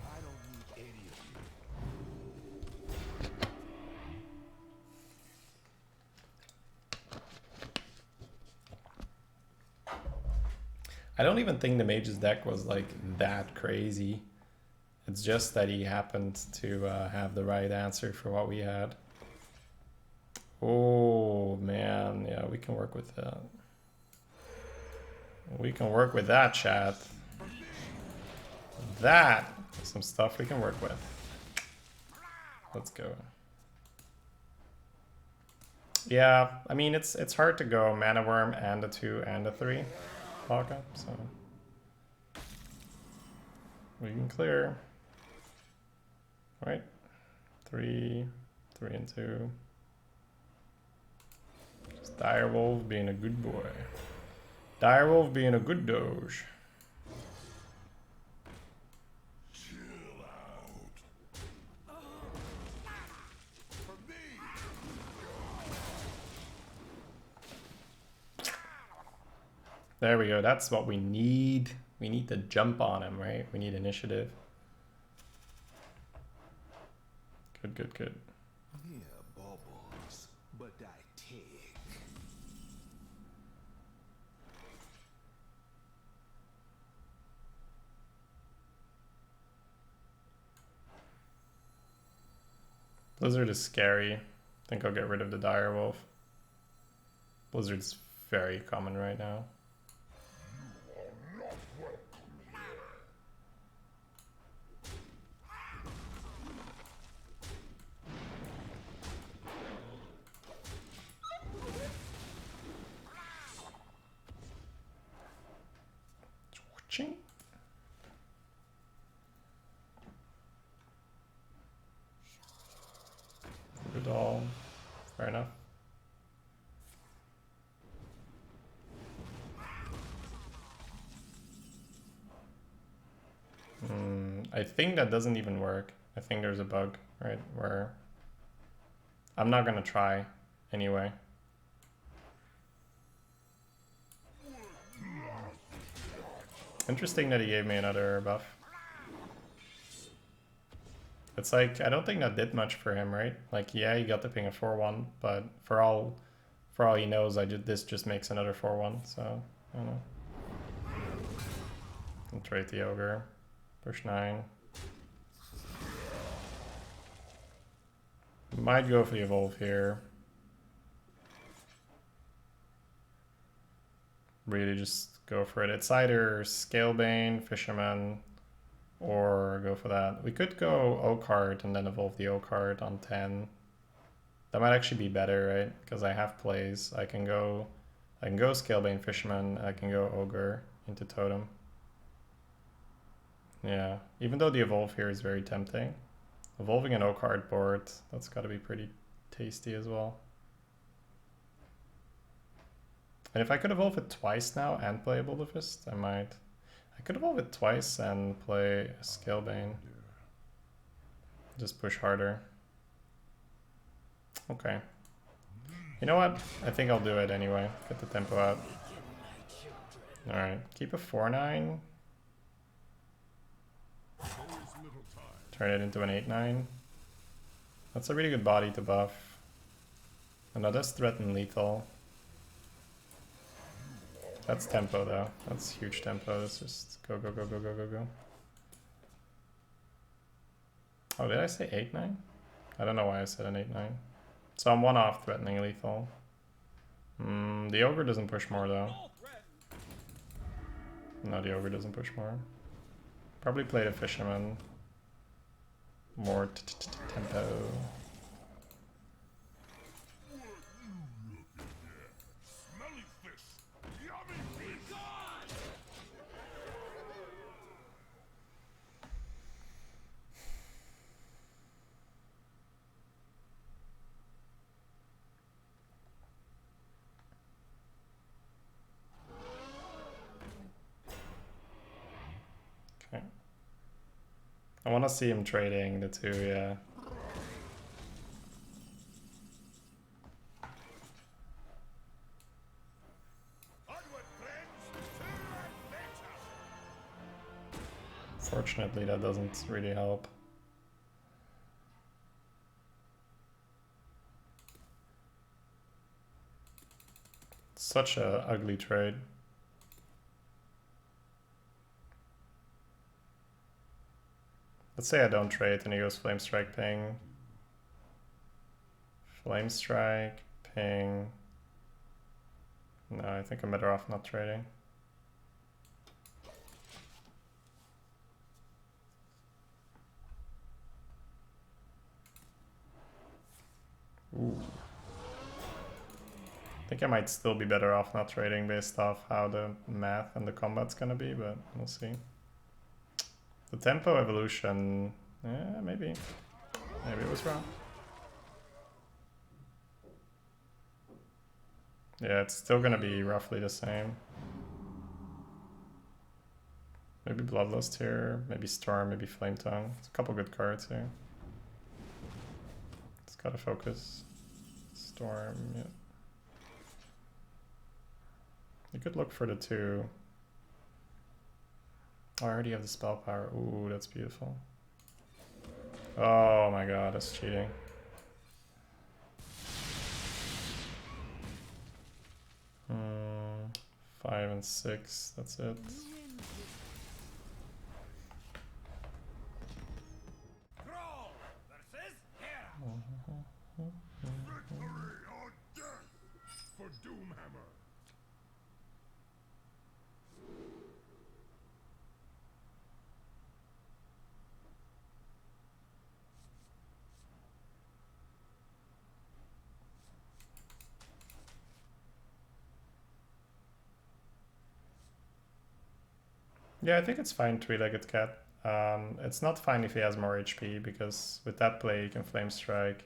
I don't need any of you. I don't even think the mage's deck was like that crazy. It's just that he happened to have the right answer for what we had. Oh man, yeah, we can work with that. We can work with that, chat. That is some stuff we can work with. Let's go. Yeah, I mean it's hard to go mana worm and a 2 and a 3 lockup, so we can clear. Right, 3, 3 and 2. Just direwolf being a good boy. Direwolf being a good doge. Chill out. For me. There we go. That's what we need. We need to jump on him, right? We need initiative. Good, good, good. Yeah, bubbles, but I take. Blizzard is scary. I think I'll get rid of the direwolf. Blizzard's very common right now. Ching. Good all. Fair enough. I think that doesn't even work. I think there's a bug, right? Where I'm not gonna try anyway. Interesting that he gave me another buff. It's like, I don't think that did much for him, right? Like, yeah, he got the ping of 4/1, but for all he knows, this just makes another 4/1, so I don't know. Can trade the ogre, push 9. Might go for the evolve here. really just go for it. It's either Scalebane, Fisherman, or go for that. We could go O card and then evolve the O card on 10. That might actually be better, right? Because I have plays. I can go Scalebane, Fisherman, I can go Ogre into Totem. Yeah, even though the evolve here is very tempting. Evolving an O card board, that's gotta be pretty tasty as well. And if I could evolve it twice now and play a Bulldifist, I might. I could evolve it twice and play a Scalebane. Just push harder. Okay. You know what? I think I'll do it anyway. Get the tempo out. Alright, keep a 4-9. Turn it into an 8-9. That's a really good body to buff. And that does threaten lethal. That's tempo though. That's huge tempo. Let's just go, go, go, go, go, go, go. Oh, did I say 8-9? I don't know why I said an 8-9. So I'm 1 off threatening lethal. The ogre doesn't push more though. No, the ogre doesn't push more. Probably play the fisherman. More tempo. Smelly fish! Yummy fish! Okay. I want to see him trading the two, yeah. Onward, friends! To adventure! Fortunately, that doesn't really help. Such a ugly trade. Let's say I don't trade and he goes Flame Strike, Ping. Flame Strike, Ping. No, I think I'm better off not trading. Ooh. I think I might still be better off not trading based off how the math and the combat's gonna be, but we'll see. The tempo evolution, yeah, maybe it was wrong. Yeah, it's still gonna be roughly the same. Maybe Bloodlust here, maybe Storm, maybe Flame Tongue. It's a couple good cards here. It's gotta focus. Storm, yeah. You could look for the 2. Oh, I already have the spell power. Ooh, that's beautiful. Oh my god, that's cheating. Hmm, 5 and 6, that's it. Thrall versus Hera! Victory or death for Doomhammer! Yeah, I think it's fine, Three-Legged Cat. It's not fine if he has more HP, because with that play you can Flame Strike.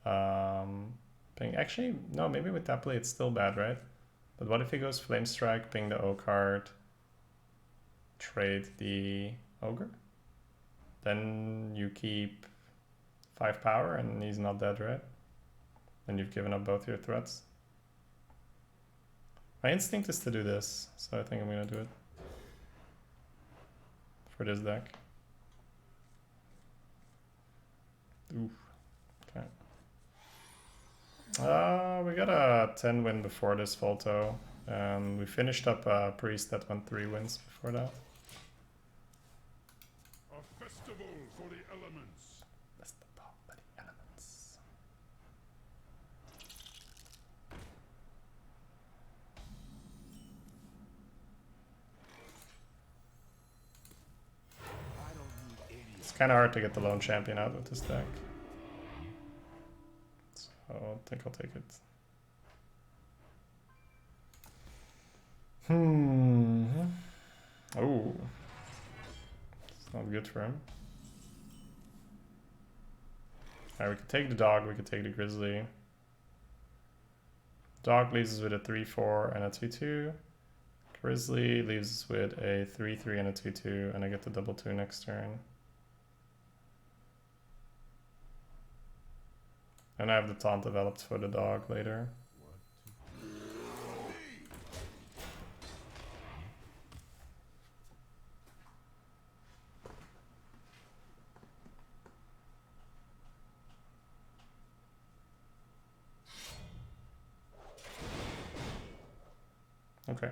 Ping. Actually, no, maybe with that play it's still bad, right? But what if he goes Flame Strike, ping the O card, trade the Ogre? Then you keep 5 power and he's not dead, right? Then you've given up both your threats. My instinct is to do this, so I think I'm gonna do it. For this deck. Oof. Okay. We got a 10 win before this Volto. We finished up a Priest that went 3 wins before that. A festival for the elements! Festival for the elements. kind of hard to get the lone champion out with this deck. So I think I'll take it. Oh. It's not good for him. Alright, we could take the dog, we could take the grizzly. Dog leaves us with a 3-4 and a 2-2. Grizzly leaves us with a 3-3 and a 2-2, and I get the double 2 next turn. And I have the taunt developed for the dog later. Okay.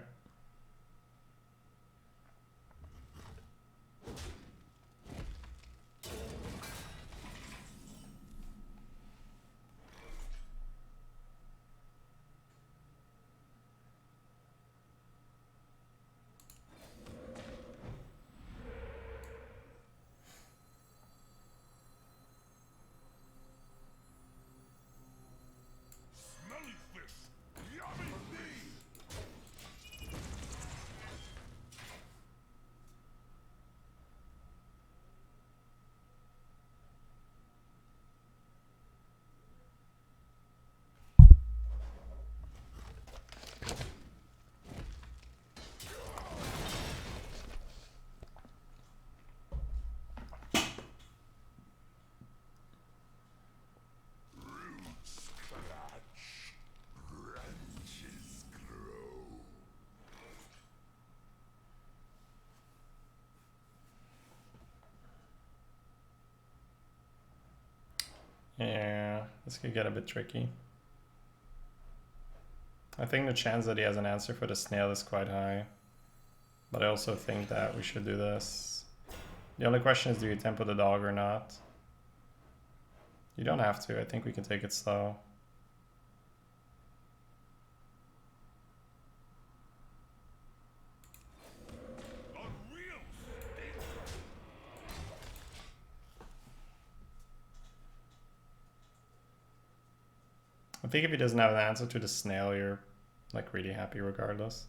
Smelly fish! Yummy meat! Roots clutch, branches grow. Yeah, this could get a bit tricky. I think the chance that he has an answer for the snail is quite high. But I also think that we should do this. The only question is, do you tempo the dog or not? You don't have to. I think we can take it slow. A real steak. I think if he doesn't have an answer to the snail, you're like really happy regardless.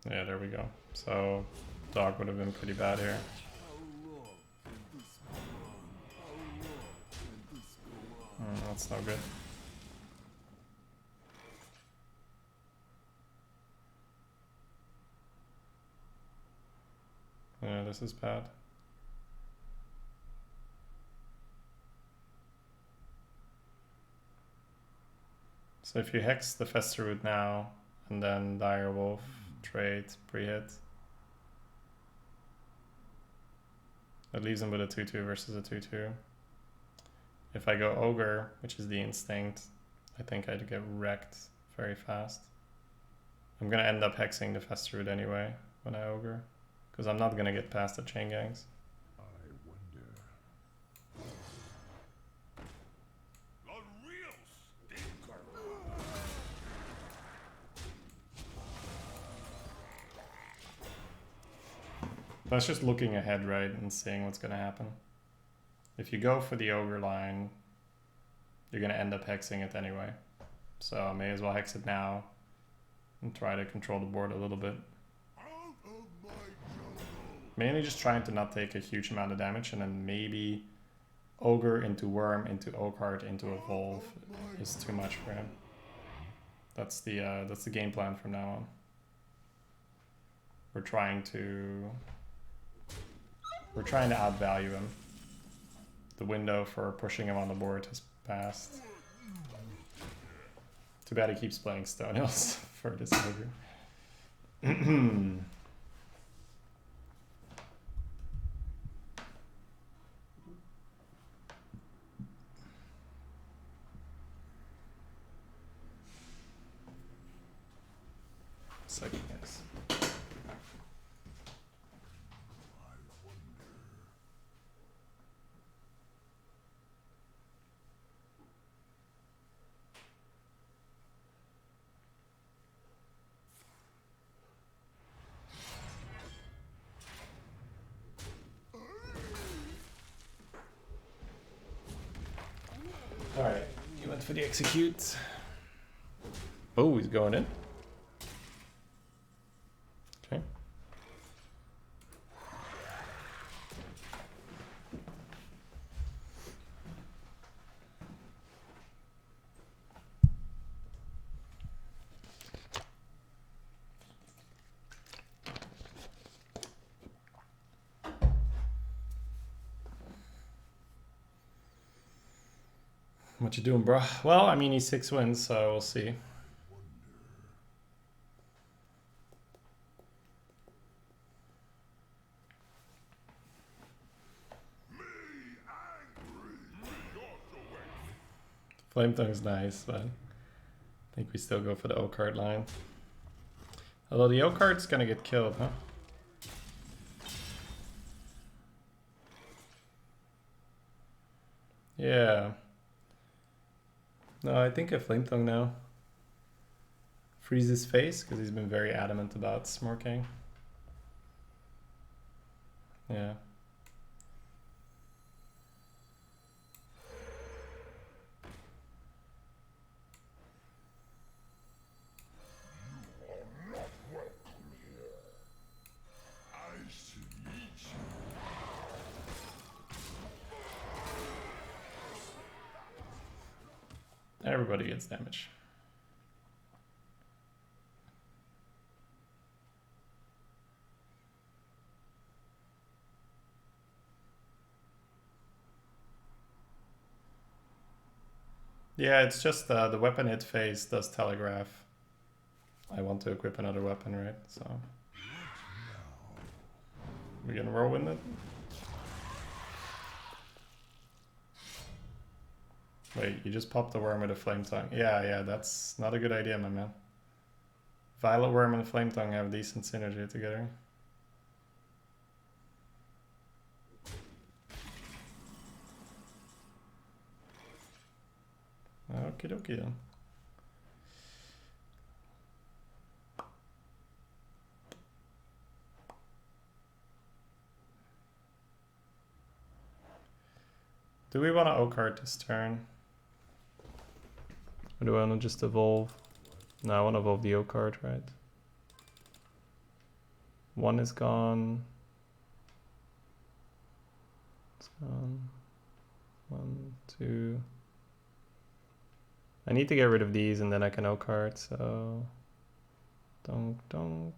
Yeah, there we go. So dog would have been pretty bad here. That's no good. Yeah, this is bad. So if you hex the Festerwood now, and then Dire Wolf, trade, pre-hit, that leaves him with a 2-2 versus a 2-2. If I go Ogre, which is the instinct, I think I'd get wrecked very fast. I'm gonna end up hexing the Festerwood anyway when I Ogre, because I'm not gonna get past the chain gangs. I wonder. A real stinker. That's just looking ahead, right, and seeing what's gonna happen. If you go for the Ogre line, you're gonna end up hexing it anyway. So I may as well hex it now and try to control the board a little bit. Out of my jungle. Mainly just trying to not take a huge amount of damage, and then maybe Ogre into Worm into Oakheart into Evolve is too much for him. That's the game plan from now on. We're trying to outvalue him. The window for pushing him on the board has passed. Too bad he keeps playing Stonehills for this Ogre. Second guess. for the execute. Oh, he's going in. Okay. What you doing, bro? Well, I mean, he's 6 wins, so we'll see. Flame Tongue's nice, but I think we still go for the O card line. Although the O card's gonna get killed, huh? Yeah. No, I think a Flame Tongue now. Freeze his face, because he's been very adamant about smorking. Yeah. Everybody gets damage. Yeah, it's just the weapon hit phase does telegraph. I want to equip another weapon, right? So we're gonna roll with it. Wait, you just popped the worm with a flame tongue. Yeah, that's not a good idea, my man. Violet worm and flame tongue have decent synergy together. Okie dokie then. Do we want to O-card this turn? Or do I want to just evolve? No, I want to evolve the O-card, right? One is gone. It's gone. 1, 2. I need to get rid of these and then I can O-card, so... Donk, donk.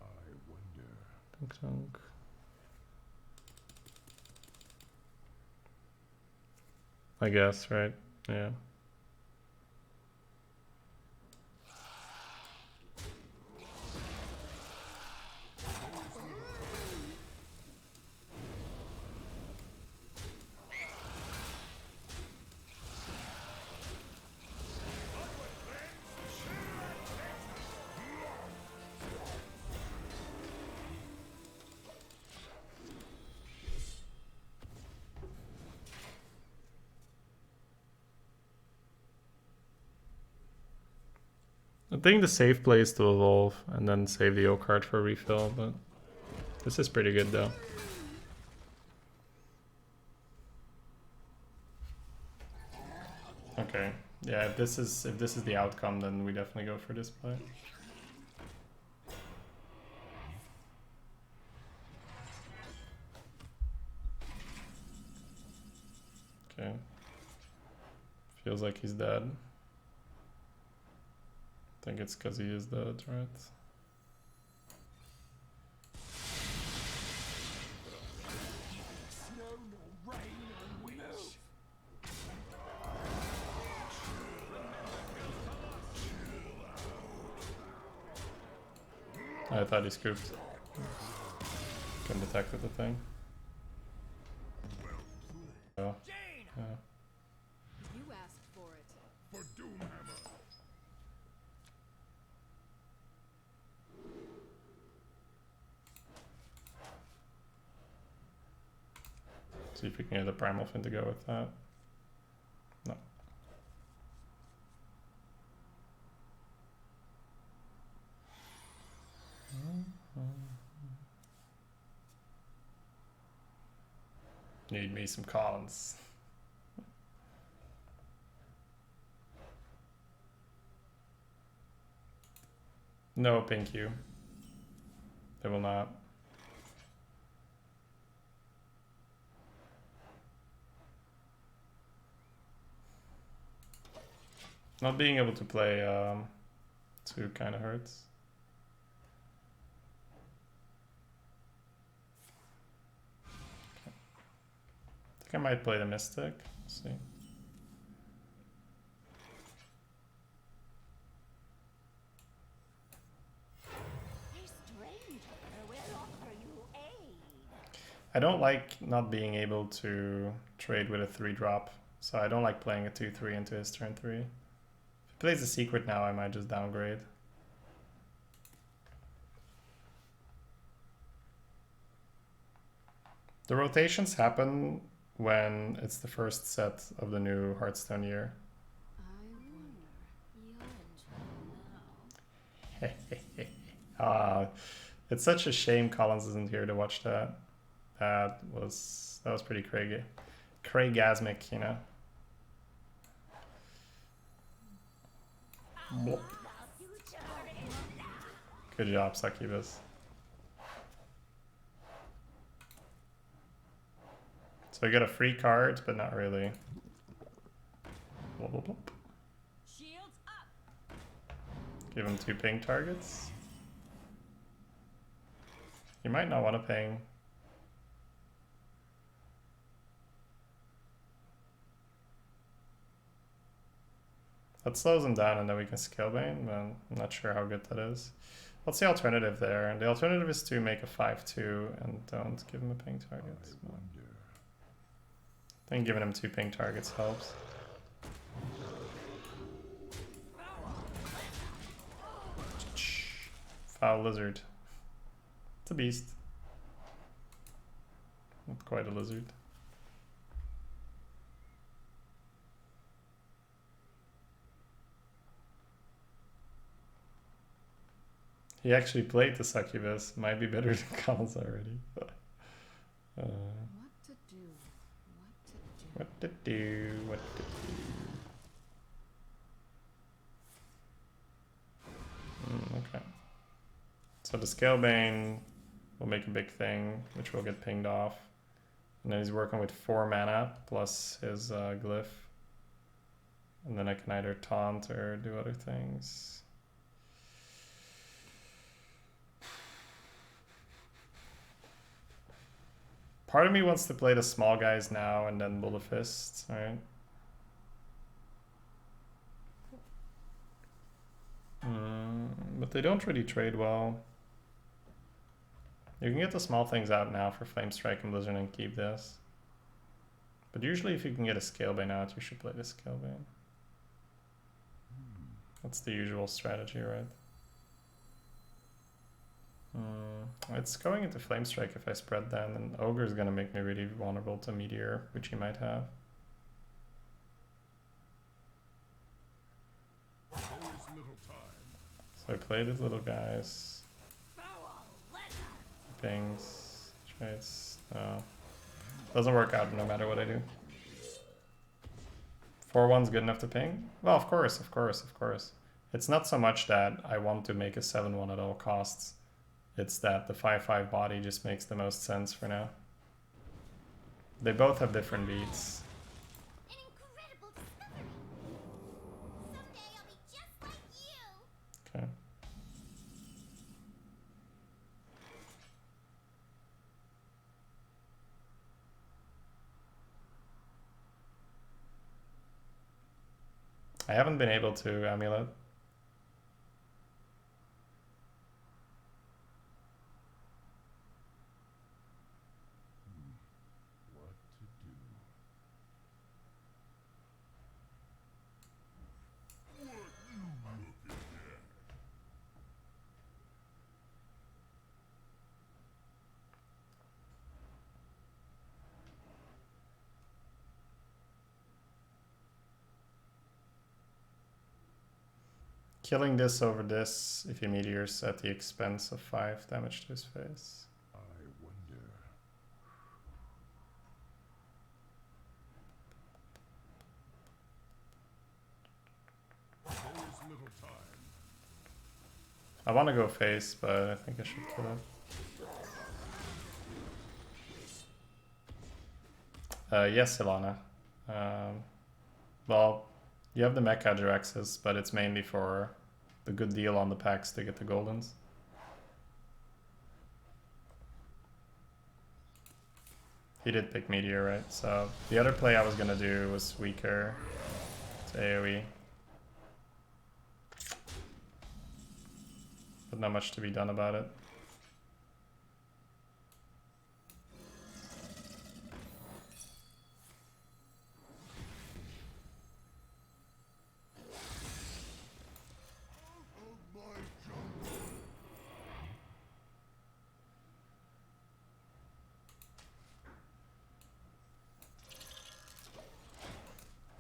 I wonder. Donk, donk. I guess, right? Yeah. I think the safe play is to evolve and then save the O card for refill, but this is pretty good though. Okay, yeah, if this is the outcome, then we definitely go for this play. Okay. Feels like he's dead. I think it's because he is dead, right? I thought he scooped. Couldn't detect the thing. Oh. Yeah. You asked for it. For Doomhammer. See if we can get a Primalfin to go with that. No. Need me some Collins. No, thank you. They will not. Not being able to play 2 kind of hurts. Okay. I think I might play the Mystic. Let's see. I don't like not being able to trade with a 3-drop, so I don't like playing a 2/3 into his turn 3. If he plays a secret now, I might just downgrade. The rotations happen when it's the first set of the new Hearthstone year. I wonder. You're in trouble now. It's such a shame Collins isn't here to watch that. That was pretty Craigasmic, you know. Blop. Good job, Succubus. So we get a free card, but not really. Blop, blop, blop. Shields up. Give him 2 ping targets. You might not want to ping. That slows him down and then we can Scalebane, but I'm not sure how good that is. What's the alternative there? The alternative is to make a 5/2 and don't give him a ping target. I think giving him 2 ping targets helps. Foul lizard. It's a beast. Not quite a lizard. He actually played the Succubus. Might be better than Collins already. What to do? What to do? What to do? Okay. So the Scalebane will make a big thing, which will get pinged off. And then he's working with 4 mana plus his glyph. And then I can either taunt or do other things. Part of me wants to play the small guys now and then Bull of Fists, right? But they don't really trade well. You can get the small things out now for Flame Strike and Blizzard and keep this. But usually if you can get a Scalebane out, you should play the Scalebane. That's the usual strategy, right? It's going into Flame Strike if I spread then, and Ogre is gonna make me really vulnerable to Meteor, which he might have. So I played his little guys. Pings, trades. No. Doesn't work out no matter what I do. 4/1's good enough to ping? Well, of course, of course, of course. It's not so much that I want to make a 7/1 at all costs. It's that the 5/5 body just makes the most sense for now. They both have different beats. An incredible discovery. Someday I'll be just like you. Okay. I haven't been able to Amulet. Killing this over this if he meteors at the expense of 5 damage to his face. I wonder. There's little time. I want to go face, but I think I should kill it. Yes, Ilana. Well, you have the Mecha Draxus, but it's mainly for the good deal on the packs to get the Goldens. He did pick Meteor, right? So the other play I was gonna do was weaker. It's AoE. But not much to be done about it.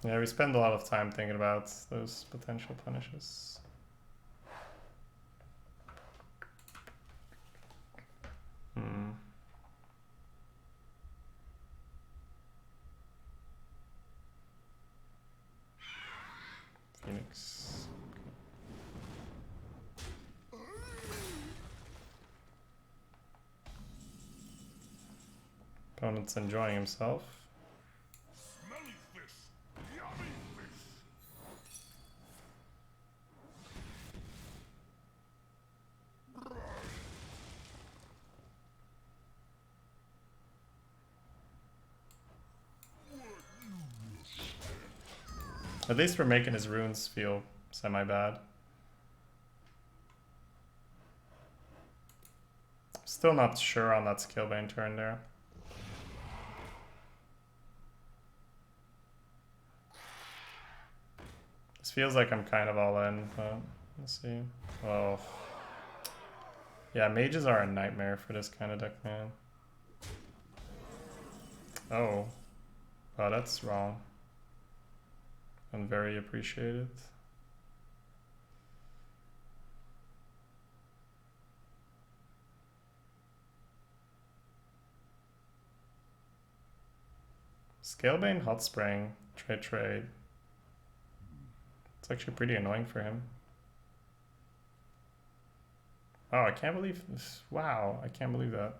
Yeah, we spend a lot of time thinking about those potential punishes. Phoenix. Opponent's enjoying himself. Smelly fish! Yummy fish! At least we're making his runes feel semi-bad. Still not sure on that Skillbane turn there. This feels like I'm kind of all in, but let's see. Oh. Yeah, mages are a nightmare for this kind of deck, man. Oh. Oh, that's wrong. And very appreciated. Scalebane, Hot Spring, trade. It's actually pretty annoying for him. Oh, I can't believe this. Wow, I can't believe that.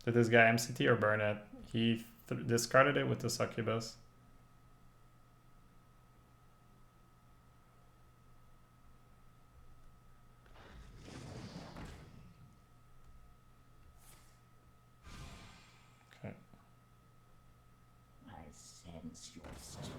Did this guy MCT or burn it? He discarded it with the succubus. Okay. I sense your struggle.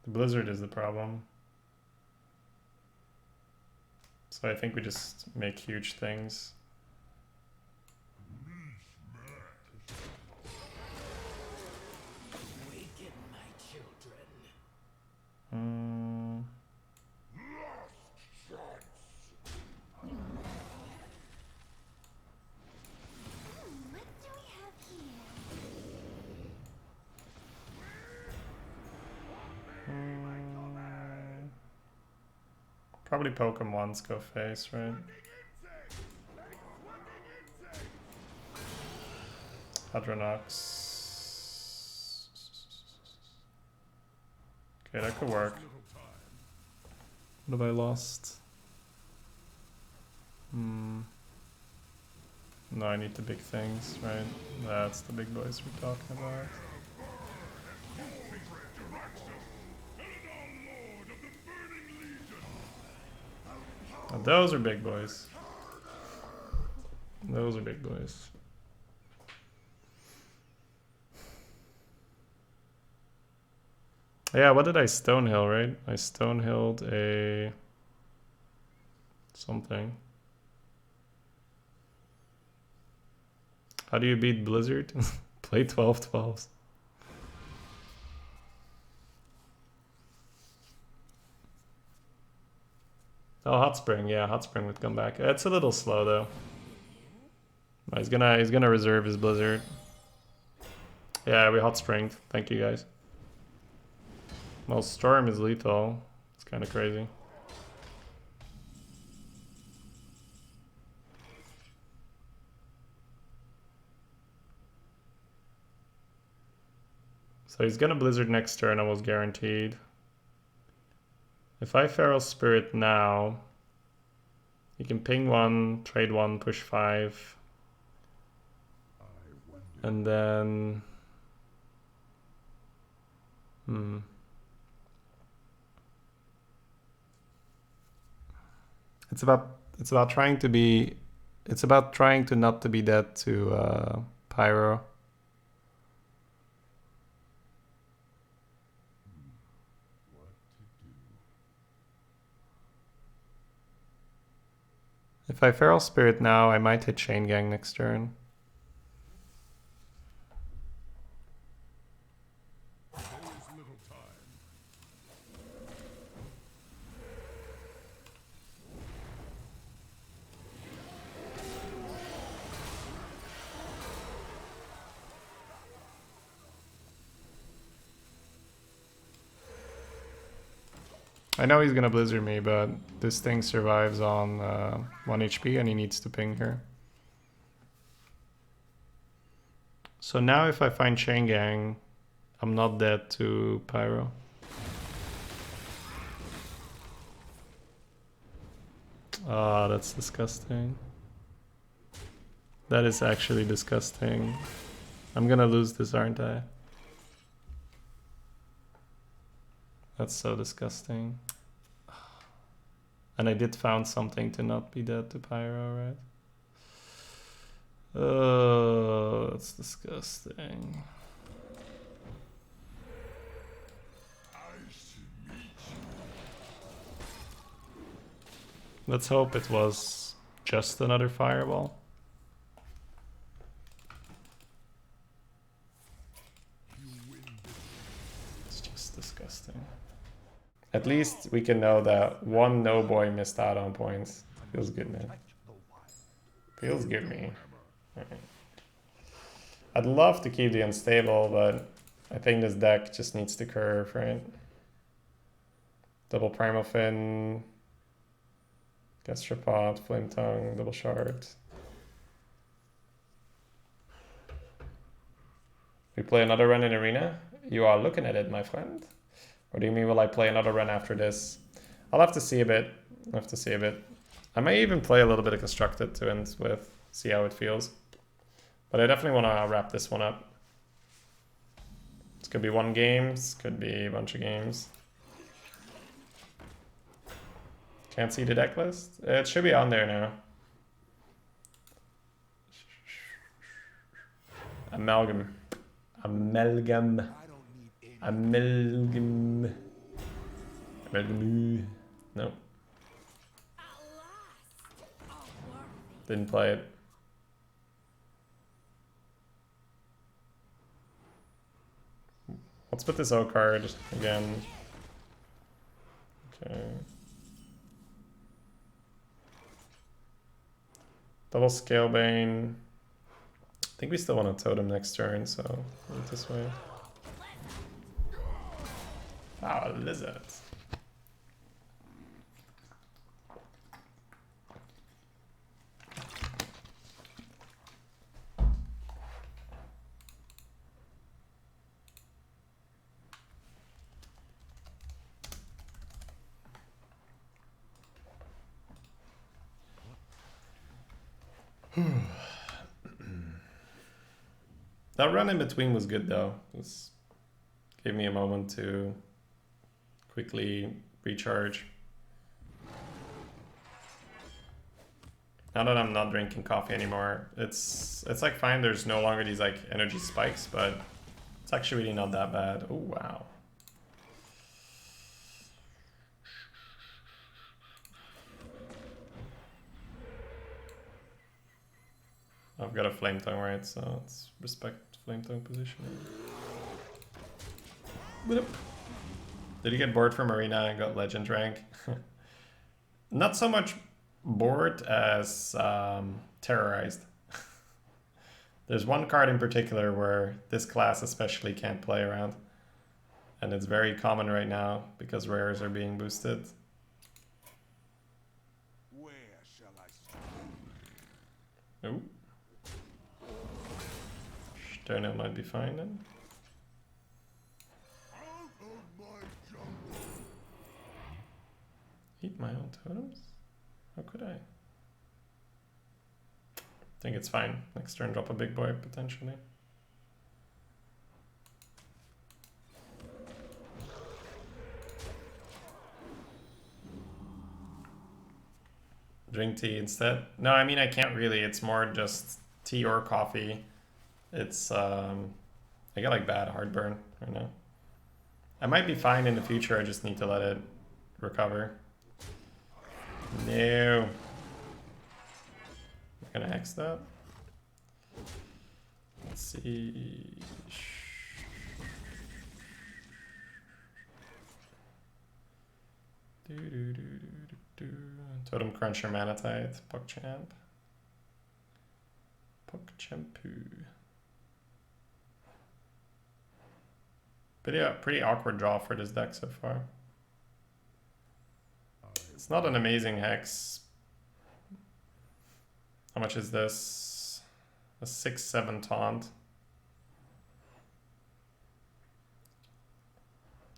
The blizzard is the problem. So I think we just make huge things. Waken my children. What do we have here? Probably poke him once, go face, right? Hadronox. Okay, that could work. What have I lost? No, I need the big things, right? That's the big boys we're talking about. Now those are big boys. Those are big boys. Yeah, what did I stonehill, right? I stonehilled a something. How do you beat Blizzard? Play 12/12s. Oh, Hot Spring, yeah, Hot Spring would come back. It's a little slow though. He's gonna reserve his Blizzard. Yeah, we Hot Springed. Thank you guys. Well, Storm is lethal. It's kind of crazy. So he's gonna Blizzard next turn, almost guaranteed. If I Feral Spirit now, he can ping 1, trade 1, push 5. And then... It's about trying to be... It's about trying to not to be dead to Pyro. If I Feral Spirit now, I might hit Chain Gang next turn. There is little time. I know he's gonna Blizzard me, but this thing survives on 1 HP and he needs to ping here. So now if I find Chain Gang, I'm not dead to Pyro. Ah, that's disgusting. That is actually disgusting. I'm gonna lose this, aren't I? That's so disgusting. And I did found something to not be dead to Pyro, right? Oh, that's disgusting. Let's hope it was just another fireball. It's just disgusting. At least we can know that one no boy missed out on points. Feels good, man. Feels good, me. Right. I'd love to keep the unstable, but I think this deck just needs to curve, right? Double Primalfin, Gastropod, Flame Tongue, double shard. We play another run in Arena? You are looking at it, my friend. Or do you mean will I play another run after this? I'll have to see a bit. I'll have to see a bit. I may even play a little bit of Constructed to end with, see how it feels. But I definitely want to wrap this one up. This could be 1 game, this could be a bunch of games. Can't see the deck list? It should be on there now. Amalgam. Amalgam. Amalgam. Amalgam. No. Didn't play it. Let's put this O card again. Okay. Double Scalebane. I think we still want to totem next turn, so do it this way. Ah, lizard. That run in between was good though. This gave me a moment to quickly recharge. Now that I'm not drinking coffee anymore, it's like fine, there's no longer these like energy spikes, but it's actually really not that bad. Oh wow. I've got a Flame Tongue, right? So let's respect Flame Tongue positioning. Did he get bored from Arena and got Legend rank? Not so much bored as terrorized. There's one card in particular where this class especially can't play around. And it's very common right now because rares are being boosted. Where shall I start? Ooh. Sterno might be fine then. Out of my jungle! Eat my own totems? How could I? I think it's fine. Next turn drop a big boy potentially. Drink tea instead? No, I mean I can't really. It's more just tea or coffee. It's I get like bad heartburn right now. I might be fine in the future. I just need to let it recover. No. I'm gonna hex that. Let's see. Totem Cruncher, Manatite, PogChamp. PogChampoo. But yeah, pretty awkward draw for this deck so far. It's not an amazing hex. How much is this? A 6/7 taunt.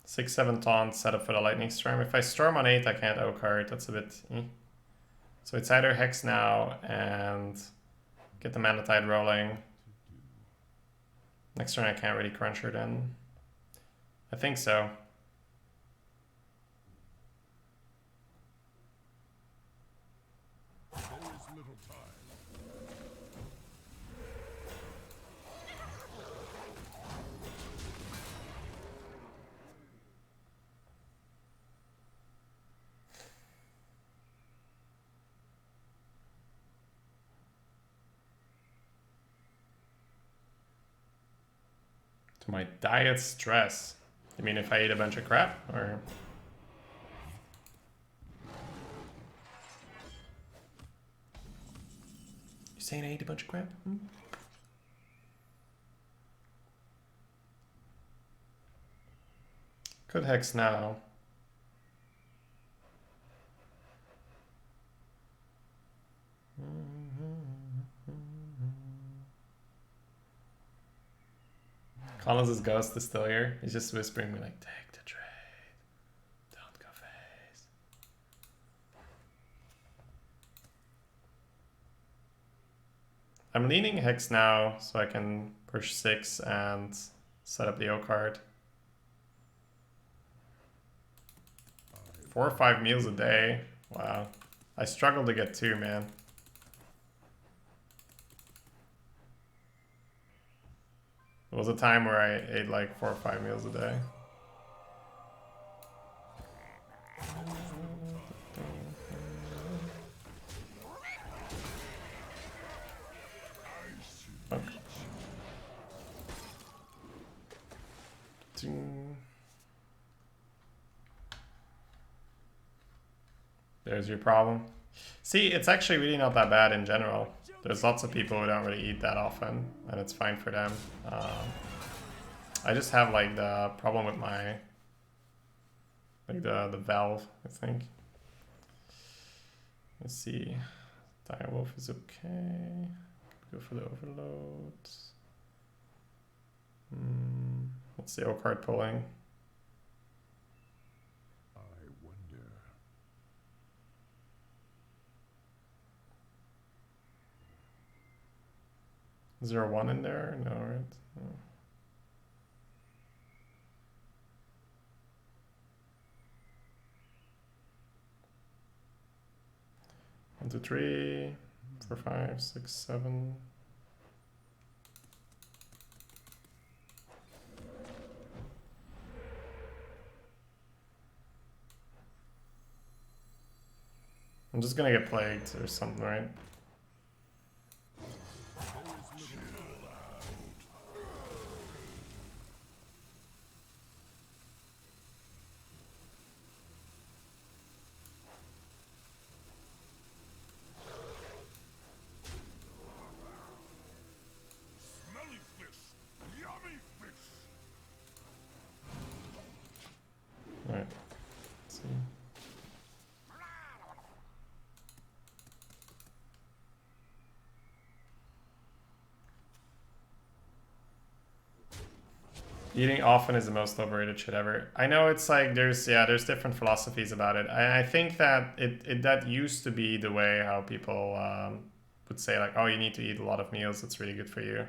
6/7 taunt set up for the lightning storm. If I storm on 8, I can't O-card. That's a bit. So it's either hex now and get the Manatide rolling. Next turn I can't really crunch her then. I think so. There is little time. To my diet stress. You mean if I eat a bunch of crap? Or you saying I eat a bunch of crap? Could hex now. Collins' ghost is still here. He's just whispering me like, take the trade. Don't go face. I'm leaning hex now so I can push 6 and set up the O card. 4 or 5 meals a day. Wow. I struggle to get 2, man. There was a time where I ate like 4 or 5 meals a day. Fuck. There's your problem. See, it's actually really not that bad in general. There's lots of people who don't really eat that often, and it's fine for them. I just have like the problem with my, like the valve, I think. Let's see. Direwolf is okay. Go for the overload. What's the O card pulling? I wonder. Is there a 1 in there? No, right? No. One, two, 3, 4, 5, 6, 7. I'm just gonna get plagued or something, right? Eating often is the most overrated shit ever. I know it's like there's different philosophies about it. I think that that used to be the way how people would say like, oh, you need to eat a lot of meals. It's really good for you.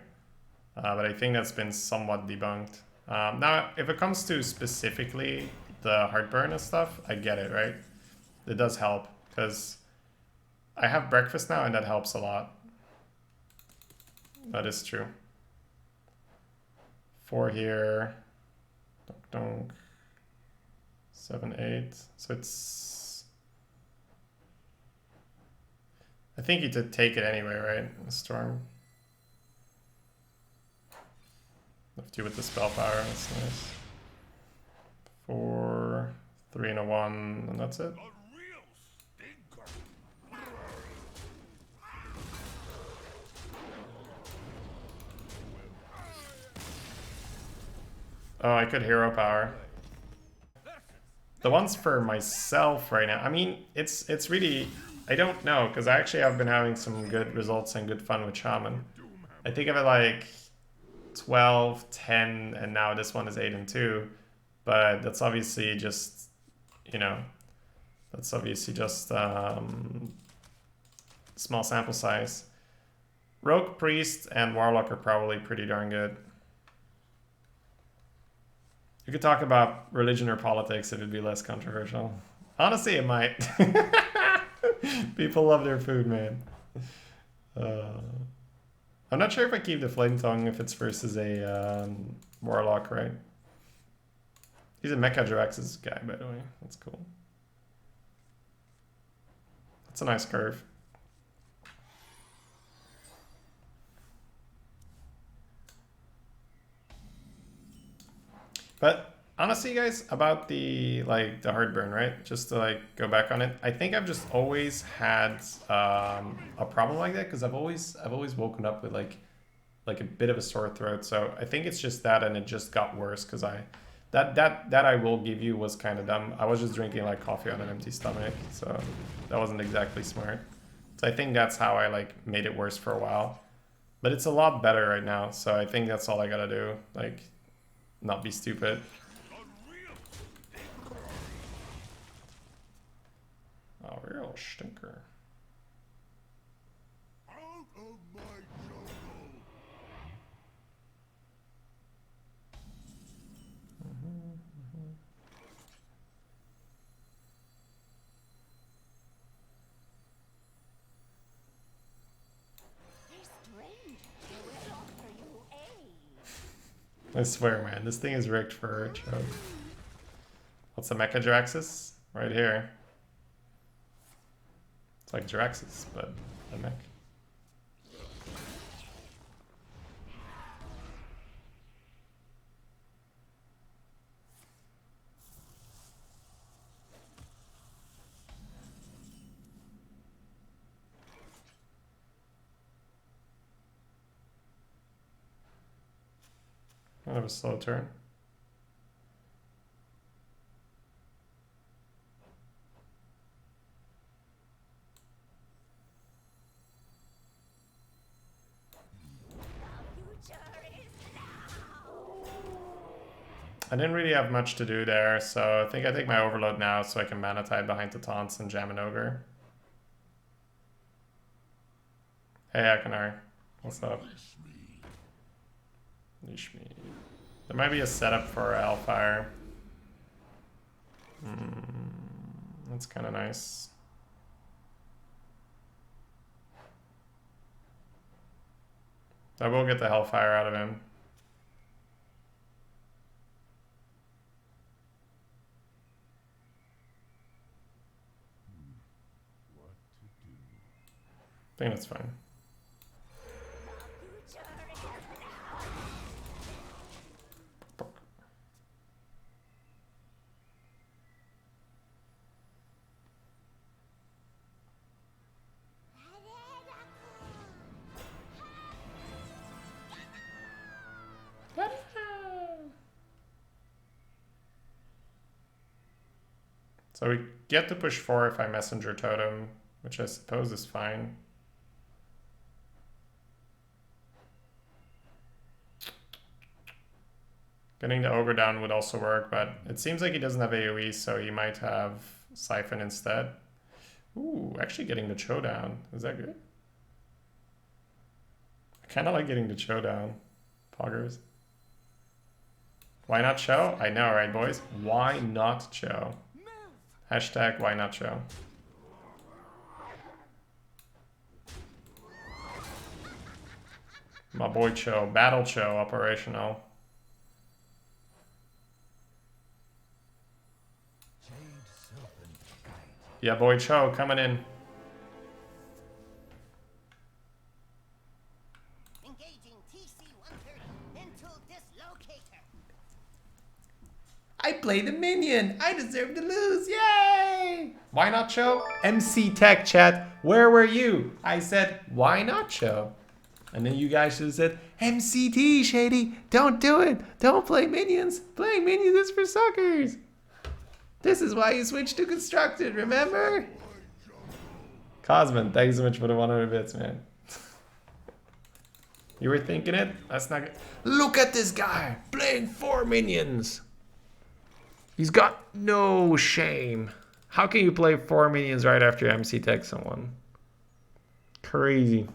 But I think that's been somewhat debunked. Now, if it comes to specifically the heartburn and stuff, I get it, right? It does help because I have breakfast now and that helps a lot. That is true. 4 here. Donk, donk. 7, 8. So it's... I think you did take it anyway, right? The storm. Left you with the spell power. That's nice. 4, 3 and a 1, and that's it. A real stinker. Oh, I could hero power. The ones for myself right now. I mean, it's really... I don't know, because I actually have been having some good results and good fun with Shaman. I think of it like 12, 10, and now this one is 8 and 2. But that's obviously just, you know, that's obviously just small sample size. Rogue, Priest, and Warlock are probably pretty darn good. You could talk about religion or politics, it'd be less controversial. Honestly, it might. People love their food, man. I'm not sure if I keep the Flame Tongue if it's versus a Warlock, right? He's a Mecha Jirax's guy, by the way. That's cool. That's a nice curve. But honestly, guys, about the heartburn, right? Just to like go back on it, I think I've just always had a problem like that because I've always woken up with like a bit of a sore throat. So I think it's just that, and it just got worse because that I will give you was kind of dumb. I was just drinking like coffee on an empty stomach, so that wasn't exactly smart. So I think that's how I like made it worse for a while. But it's a lot better right now, so I think that's all I gotta do. Like, not be stupid. A real stinker. Out of my jungle. They're strange. They will offer you aid. I swear, man, this thing is rigged for a choke. What's the Mecha Jiraxis? Right here. It's like Jiraxis, but a mech. Kind of a slow turn. I didn't really have much to do there, so I think I take my Overload now so I can Mana Tide behind the taunts and jam an Ogre. Hey, Akanar. What's up? Leash me. There might be a setup for Hellfire. That's kind of nice. I will get the Hellfire out of him. I think that's fine. So we get to push 4 if I Messenger Totem, which I suppose is fine. Getting the ogre down would also work, but it seems like he doesn't have AoE, so he might have Siphon instead. Ooh, actually getting the Cho down. Is that good? I kind of like getting the Cho down. Poggers. Why not Cho? I know, right, boys? Why not Cho? Hashtag why not Cho? My boy Cho. Battle Cho operational. Yeah, boy Cho coming in. Engaging TC-130 into dislocator. I play the minion. I deserve to lose. Yay! Why not Cho? MC Tech chat. Where were you? I said, why not Cho? And then you guys should have said, MCT, Shady. Don't do it. Don't play minions. Playing minions is for suckers. This is why you switched to constructed, remember? Cosman, thank you so much for the 100 bits, man. You were thinking it? That's not good. Look at this guy playing 4 minions. He's got no shame. How can you play 4 minions right after MC Tech someone? Crazy.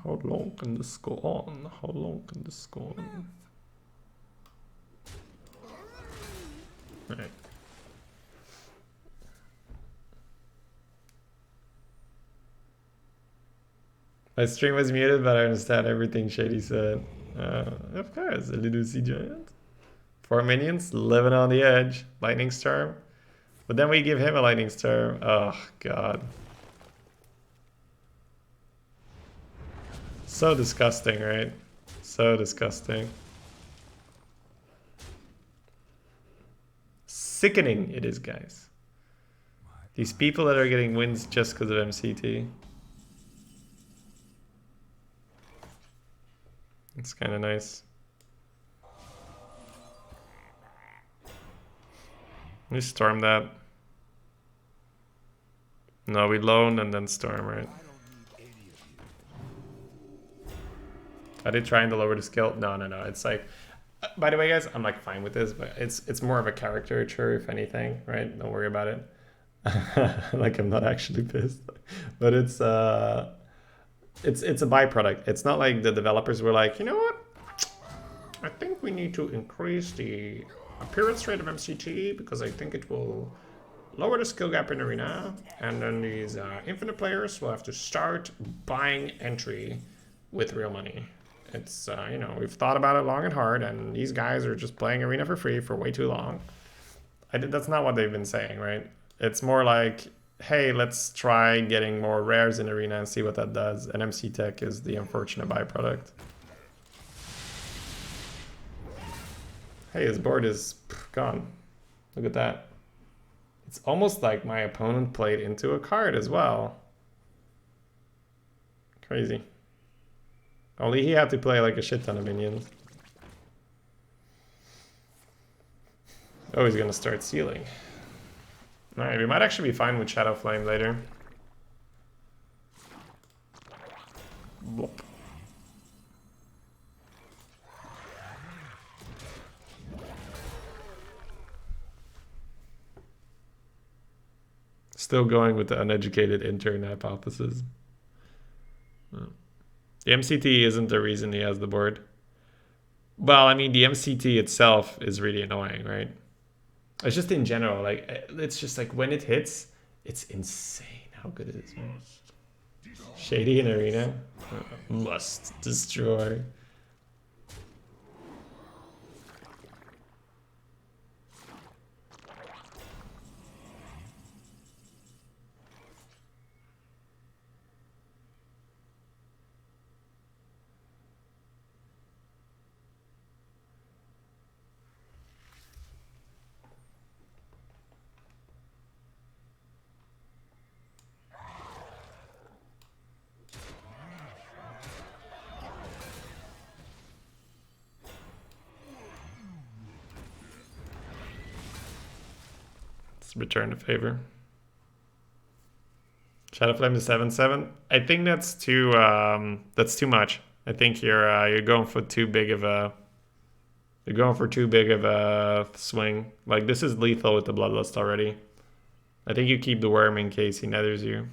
How long can this go on? How long can this go on? Alright. My stream was muted, but I understand everything Shady said. Of course, a little sea giant. 4 minions, living on the edge. Lightning Storm. But then we give him a Lightning Storm. Oh, God. So disgusting, right? So disgusting. Sickening it is, guys. These people that are getting wins just because of MCT. It's kind of nice. We storm that. No, we loan and then storm, right? Are they trying to lower the skill? No. It's like, by the way, guys, I'm like fine with this, but it's more of a caricature, if anything, right? Don't worry about it. Like I'm not actually pissed, but it's a byproduct. It's not like the developers were like, you know what? I think we need to increase the appearance rate of MCT because I think it will lower the skill gap in arena, and then these infinite players will have to start buying entry with real money. It's, you know, we've thought about it long and hard, and these guys are just playing arena for free for way too long. That's not what they've been saying, right? It's more like, hey, let's try getting more rares in arena and see what that does. And MC Tech is the unfortunate byproduct. Hey, his board is gone. Look at that. It's almost like my opponent played into a card as well. Crazy. Only he had to play like a shit ton of minions. Oh, he's gonna start sealing. Alright, we might actually be fine with Shadow Flame later. Blop. Still going with the uneducated intern hypothesis. Oh. The MCT isn't the reason he has the board. Well, I mean, the MCT itself is really annoying, right? It's just in general, like, it's just like when it hits, it's insane how good it is, man. Shady in arena. Must destroy. Let's return the favor. Shadowflame is 7/7. I think that's too much. I think you're going for too big of a swing. Like this is lethal with the Bloodlust already. I think you keep the worm in case he nethers you.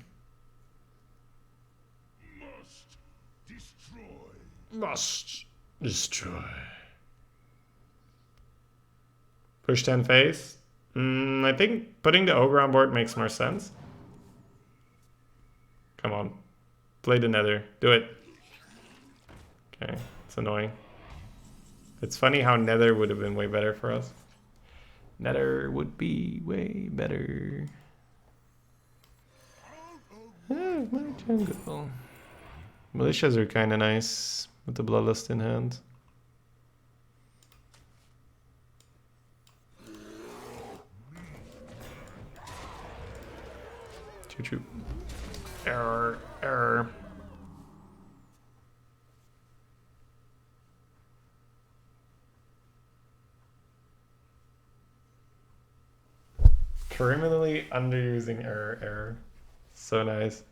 Must destroy. Must destroy. Push 10 face. I think putting the ogre on board makes more sense. Come on. Play the nether. Do it. Okay, it's annoying. It's funny how nether would have been way better for us. Nether would be way better. Oh, my jungle. Militias are kind of nice with the Bloodlust in hand. Choo choo. Error, error. Criminally underusing error. So nice.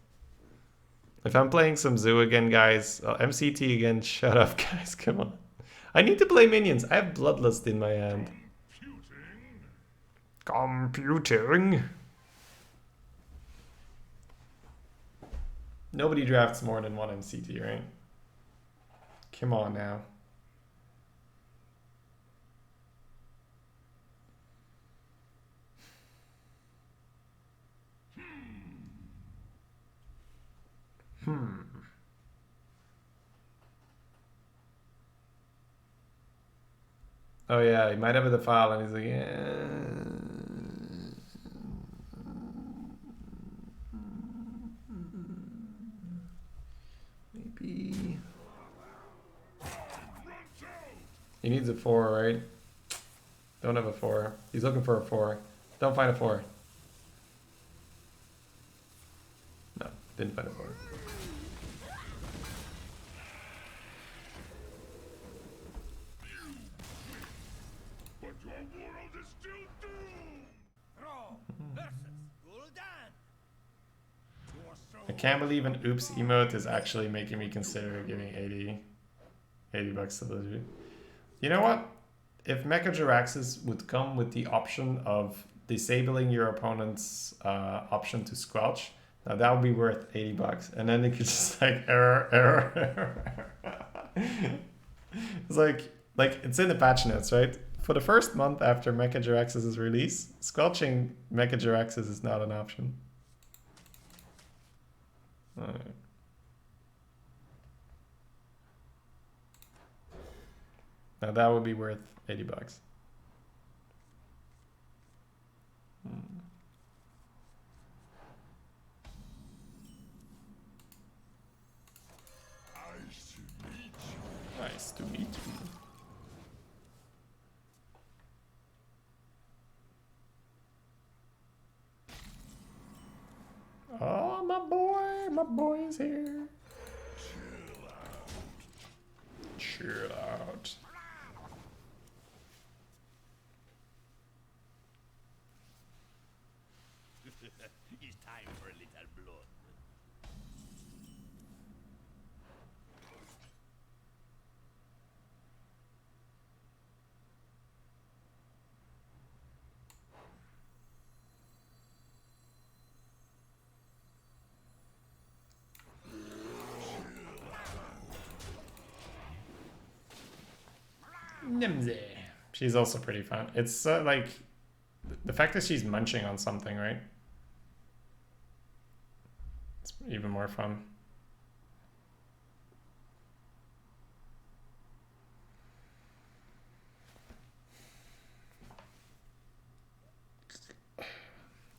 If I'm playing some zoo again, guys, MCT again, shut up, guys, come on. I need to play minions. I have Bloodlust in my hand. Computing. Nobody drafts more than one MCT, right? Come on now. Oh yeah, he might have a defile and he's like, yeah. Maybe. He needs a 4, right? Don't have a 4. He's looking for a 4. Don't find a 4. No, didn't find a 4. But your world is still doomed. I can't believe an oops emote is actually making me consider giving 80 bucks to the dude. You know what? If Mecha Jiraxis would come with the option of disabling your opponent's option to squelch, now that would be worth 80 bucks. And then it could just like error. It's like it's in the patch notes, right? For the first month after Mecha Jiraxis' release, squelching Mecha Jiraxis is not an option. Alright. Now that would be worth 80 bucks. Nice to meet you. Oh, my boy is here. Chill out. It's time for a little blood. Nimsy. She's also pretty fun. It's like the fact that she's munching on something, right? It's even more fun.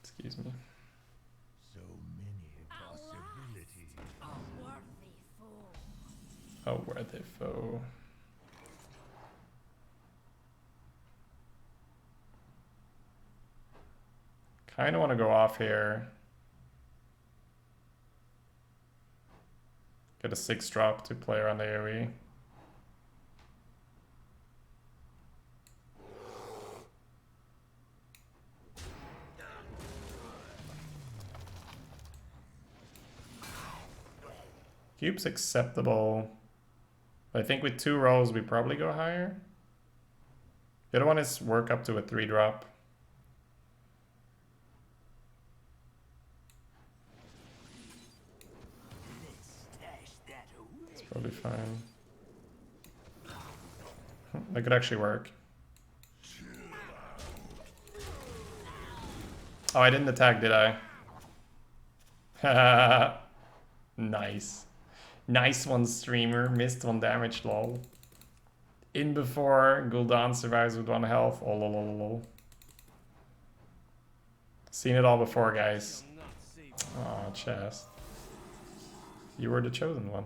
Excuse me. So many possibilities. A worthy fool. Oh, where they foe. Kind of want to go off here. Get a 6 drop to play around the AoE. Cube's acceptable. I think with 2 rolls we probably go higher. The other one is work up to a 3-drop. It's probably fine. That could actually work. Oh, I didn't attack, did I? Nice. Nice one, streamer. Missed 1 damage, lol. In before, Gul'dan survives with 1 health. Oh, lol, lol, lol. Seen it all before, guys. Oh, chest. You were the chosen one.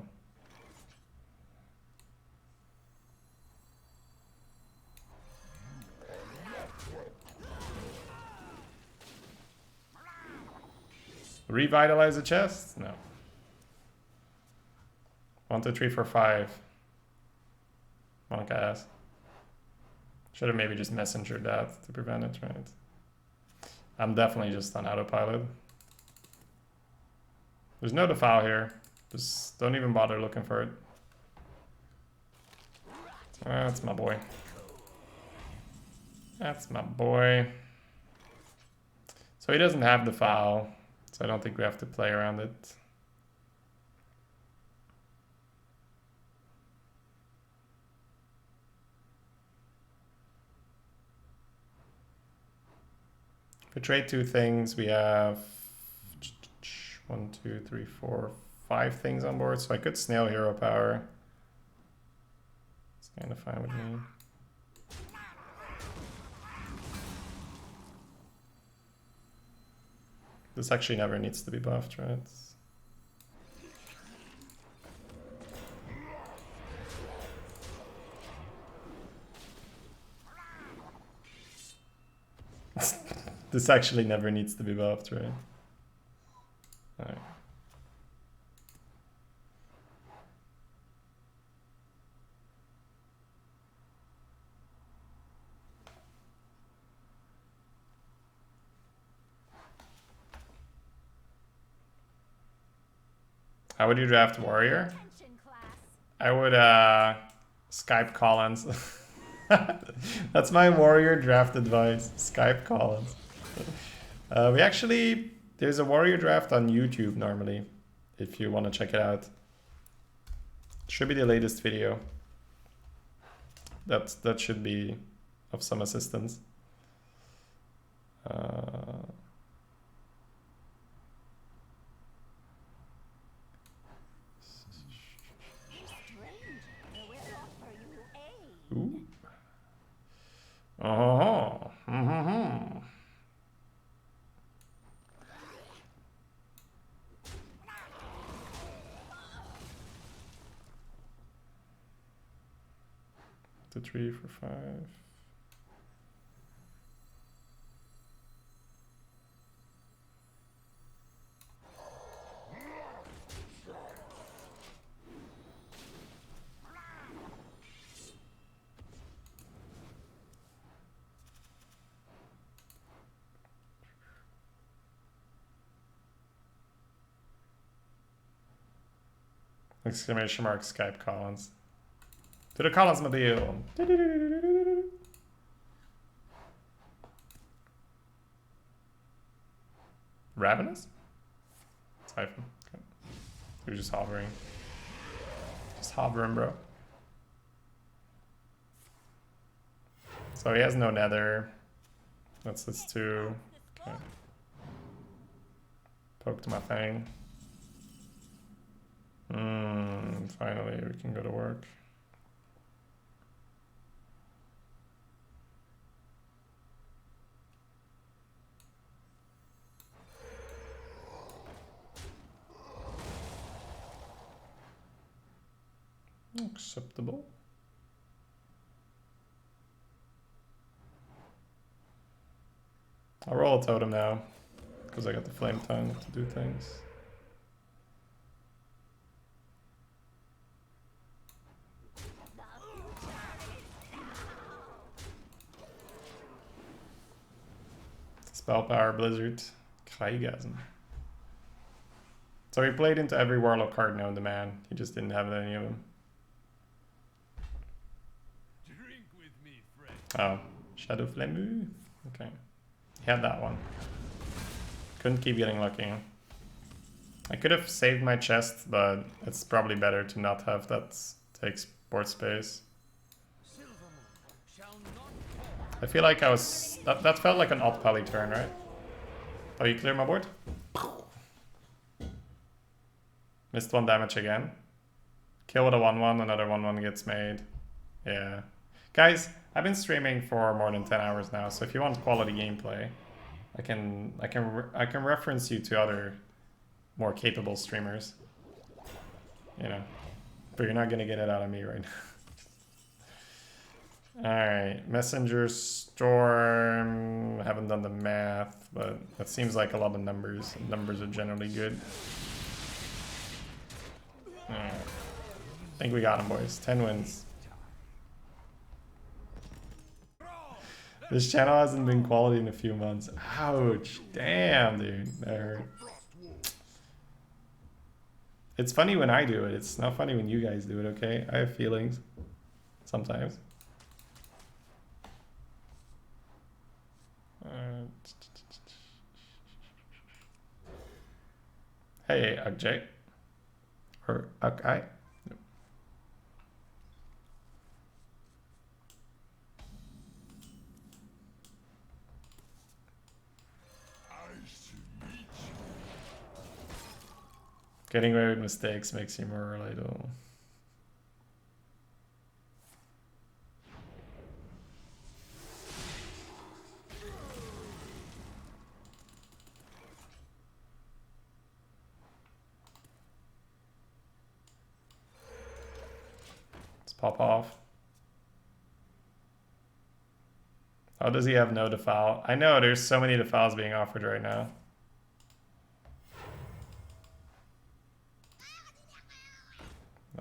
Revitalize the chest? No. 1, 2, 3, 4, 5. Monk ass. Should have maybe just messengered that to prevent it, right? I'm definitely just on autopilot. There's no defile here. Just don't even bother looking for it. That's my boy. That's my boy. So he doesn't have defile, so I don't think we have to play around it. If we trade 2 things, we have 1, 2, 3, 4, 5 things on board. So I could snail hero power. It's kind of fine with me. This actually never needs to be buffed, right? This actually never needs to be buffed, right? Alright. How would you draft warrior? Attention, class. I would Skype Collins. That's my warrior draft advice. Skype Collins. We actually, there's a warrior draft on YouTube normally, if you want to check it out. Should be the latest video. That should be of some assistance. Ooh. Oh. Mm-hmm. The 3 for 5. Exclamation mark Skype Collins. To the Collins mobile. Ravenous? Siphon. Okay. You're just hovering. Just hovering, bro. So he has no nether. That's this 2. Okay. Poke to my fang. Finally, we can go to work. Acceptable. I'll roll a totem now, because I got the flame tongue to do things. Spell power, blizzard, Kaigasm. So he played into every Warlock card known to man. He just didn't have any of them. Drink with me, friend. Oh, Shadow Flame. Okay. He had that one. Couldn't keep getting lucky. I could have saved my chest, but it's probably better to not have that take board space. I feel like I was... That felt like an odd pally turn, right? Oh, you clear my board? Missed 1 damage again. Kill with a 1-1, another 1-1 gets made. Yeah. Guys, I've been streaming for more than 10 hours now, so if you want quality gameplay, I can reference you to other more capable streamers. You know. But you're not gonna get it out of me right now. Alright, Messenger Storm. Haven't done the math, but that seems like a lot of numbers. Numbers are generally good. Alright. I think we got him, boys. 10 wins. This channel hasn't been quality in a few months. Ouch. Damn, dude. That hurt. It's funny when I do it. It's not funny when you guys do it, okay? I have feelings. Sometimes. Hey, Ugj. Or Ugj. Getting away with mistakes makes you more relatable. Let's pop off. How does he have no defile? I know, there's so many defiles being offered right now.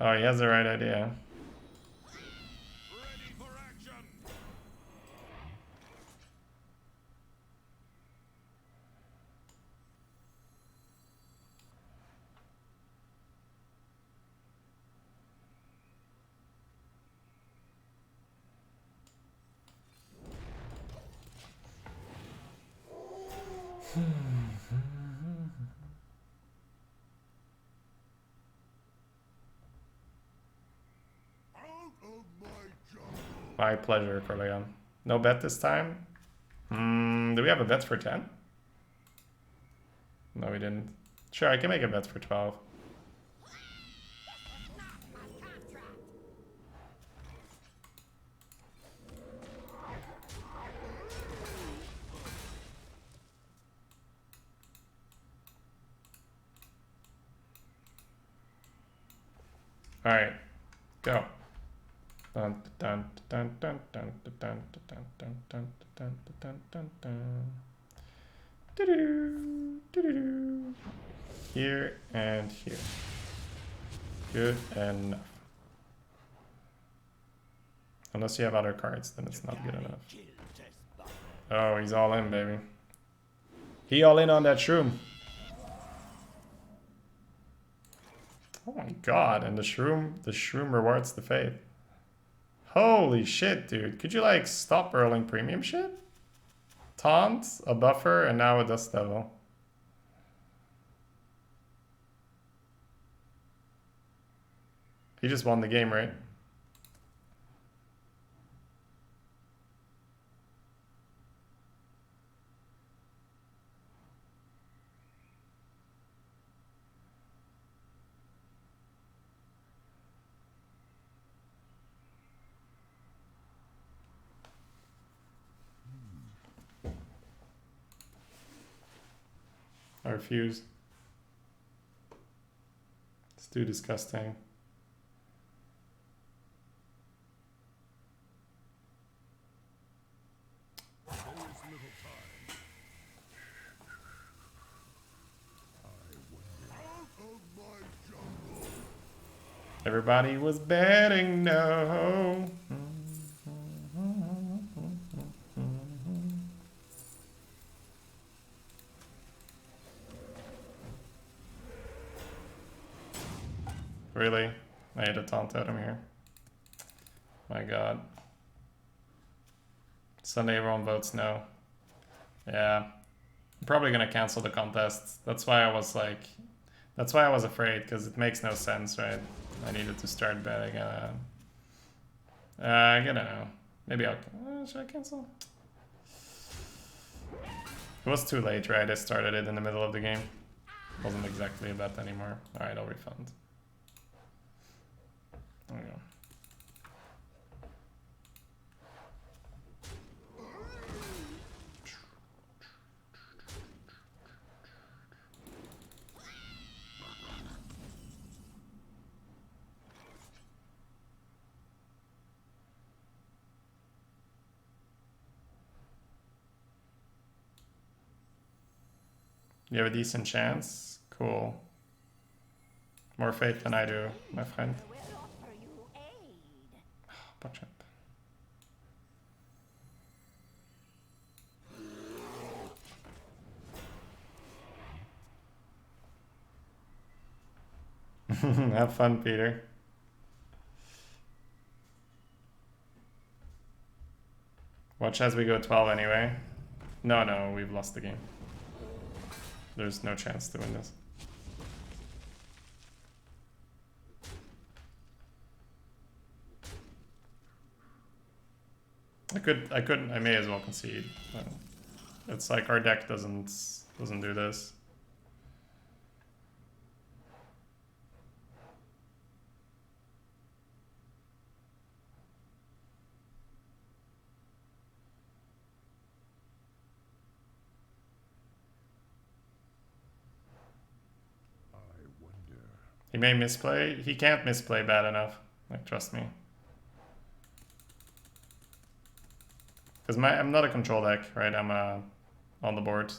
Oh, he has the right idea. Ready for action. My pleasure, Corleone. No bet this time? Do we have a bet for 10? No, we didn't. Sure, I can make a bet for 12. Alright, go. Dun dun dun dun dun dun dun dun dun dun dun dun dun dun. Doo-doo-doo, here and here. Good enough. Unless you have other cards, then it's not good enough. Oh, he's all in, baby. He all in on that shroom. Oh my god, and the shroom rewards the faith. Holy shit, dude. Could you like stop rolling premium shit? Taunt, a buffer, and now a Dust Devil. He just won the game, right? I refuse. It's too disgusting. Everybody was betting no. Really? I hit a taunt at him here. My god. Sunday everyone votes no. Yeah. I'm probably gonna cancel the contest. That's why I was like... That's why I was afraid, because it makes no sense, right? I needed to start betting. I don't know. Maybe I'll... should I cancel? It was too late, right? I started it in the middle of the game. Wasn't exactly a bet anymore. Alright, I'll refund. There we go. You have a decent chance? Cool. More faith than I do, my friend. I will offer you aid. Punch up. Have fun, Peter. Watch as we go 12 anyway. No, we've lost the game. There's no chance to win this. I may as well concede. It's like our deck doesn't do this. I wonder. He may misplay. He can't misplay bad enough. Like, trust me. Because I'm not a control deck, right? I'm a on the board,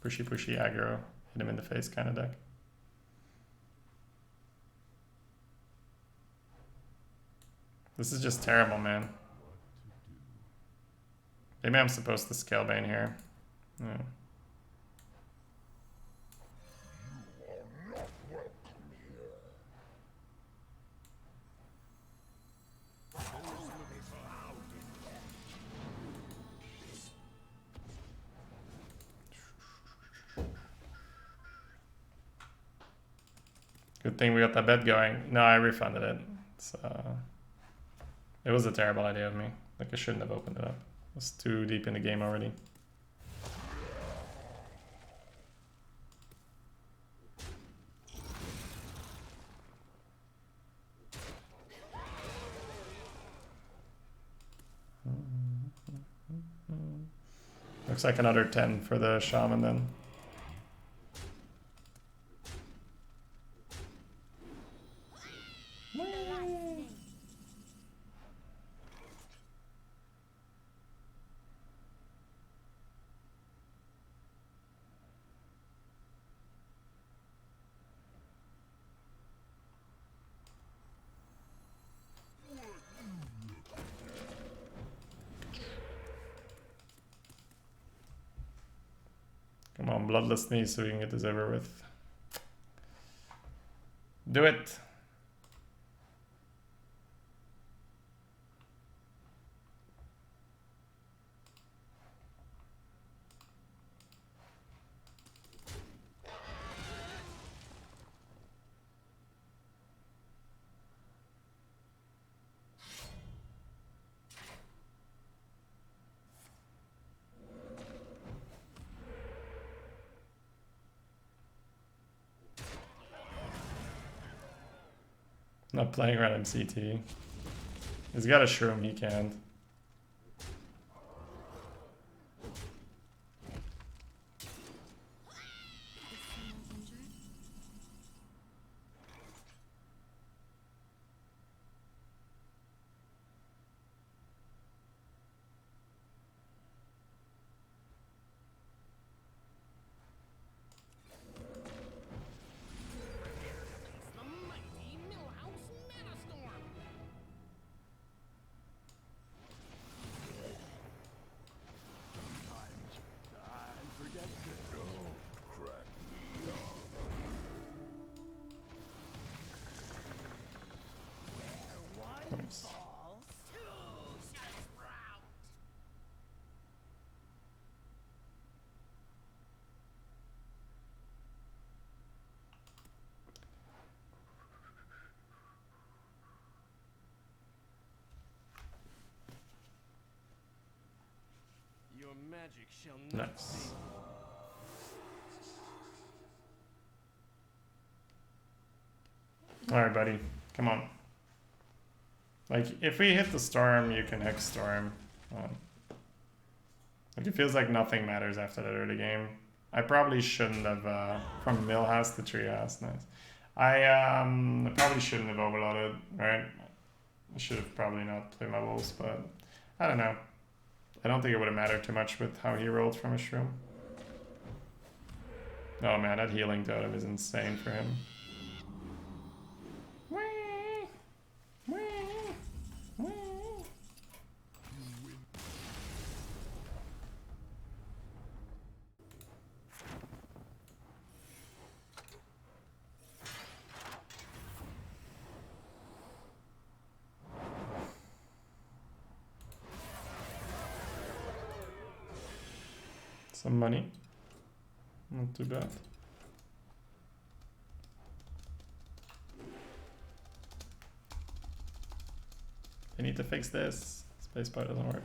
pushy aggro, hit him in the face kind of deck. This is just terrible, man. Maybe I'm supposed to scale bane here. Yeah. Good thing we got that bet going. No, I refunded it. It was a terrible idea of me. Like, I shouldn't have opened it up. I was too deep in the game already. Looks like another 10 for the shaman then. Come on, bloodless knee so we can get this over with. Do it! Not playing around MCT. He's got a shroom, he can't. magic shall not Nice. save Alright, buddy. Come on. Like, if we hit the storm, you can Hex Storm. Like, it feels like nothing matters after that early game. I probably shouldn't have, from Millhouse to Treehouse, nice. I probably shouldn't have overloaded, right? I should have probably not played my wolves, but I don't know. I don't think it would have mattered too much with how he rolled from his shroom. Oh man, that healing totem is insane for him. Some money. Not too bad. They need to fix this. Spacebar doesn't work.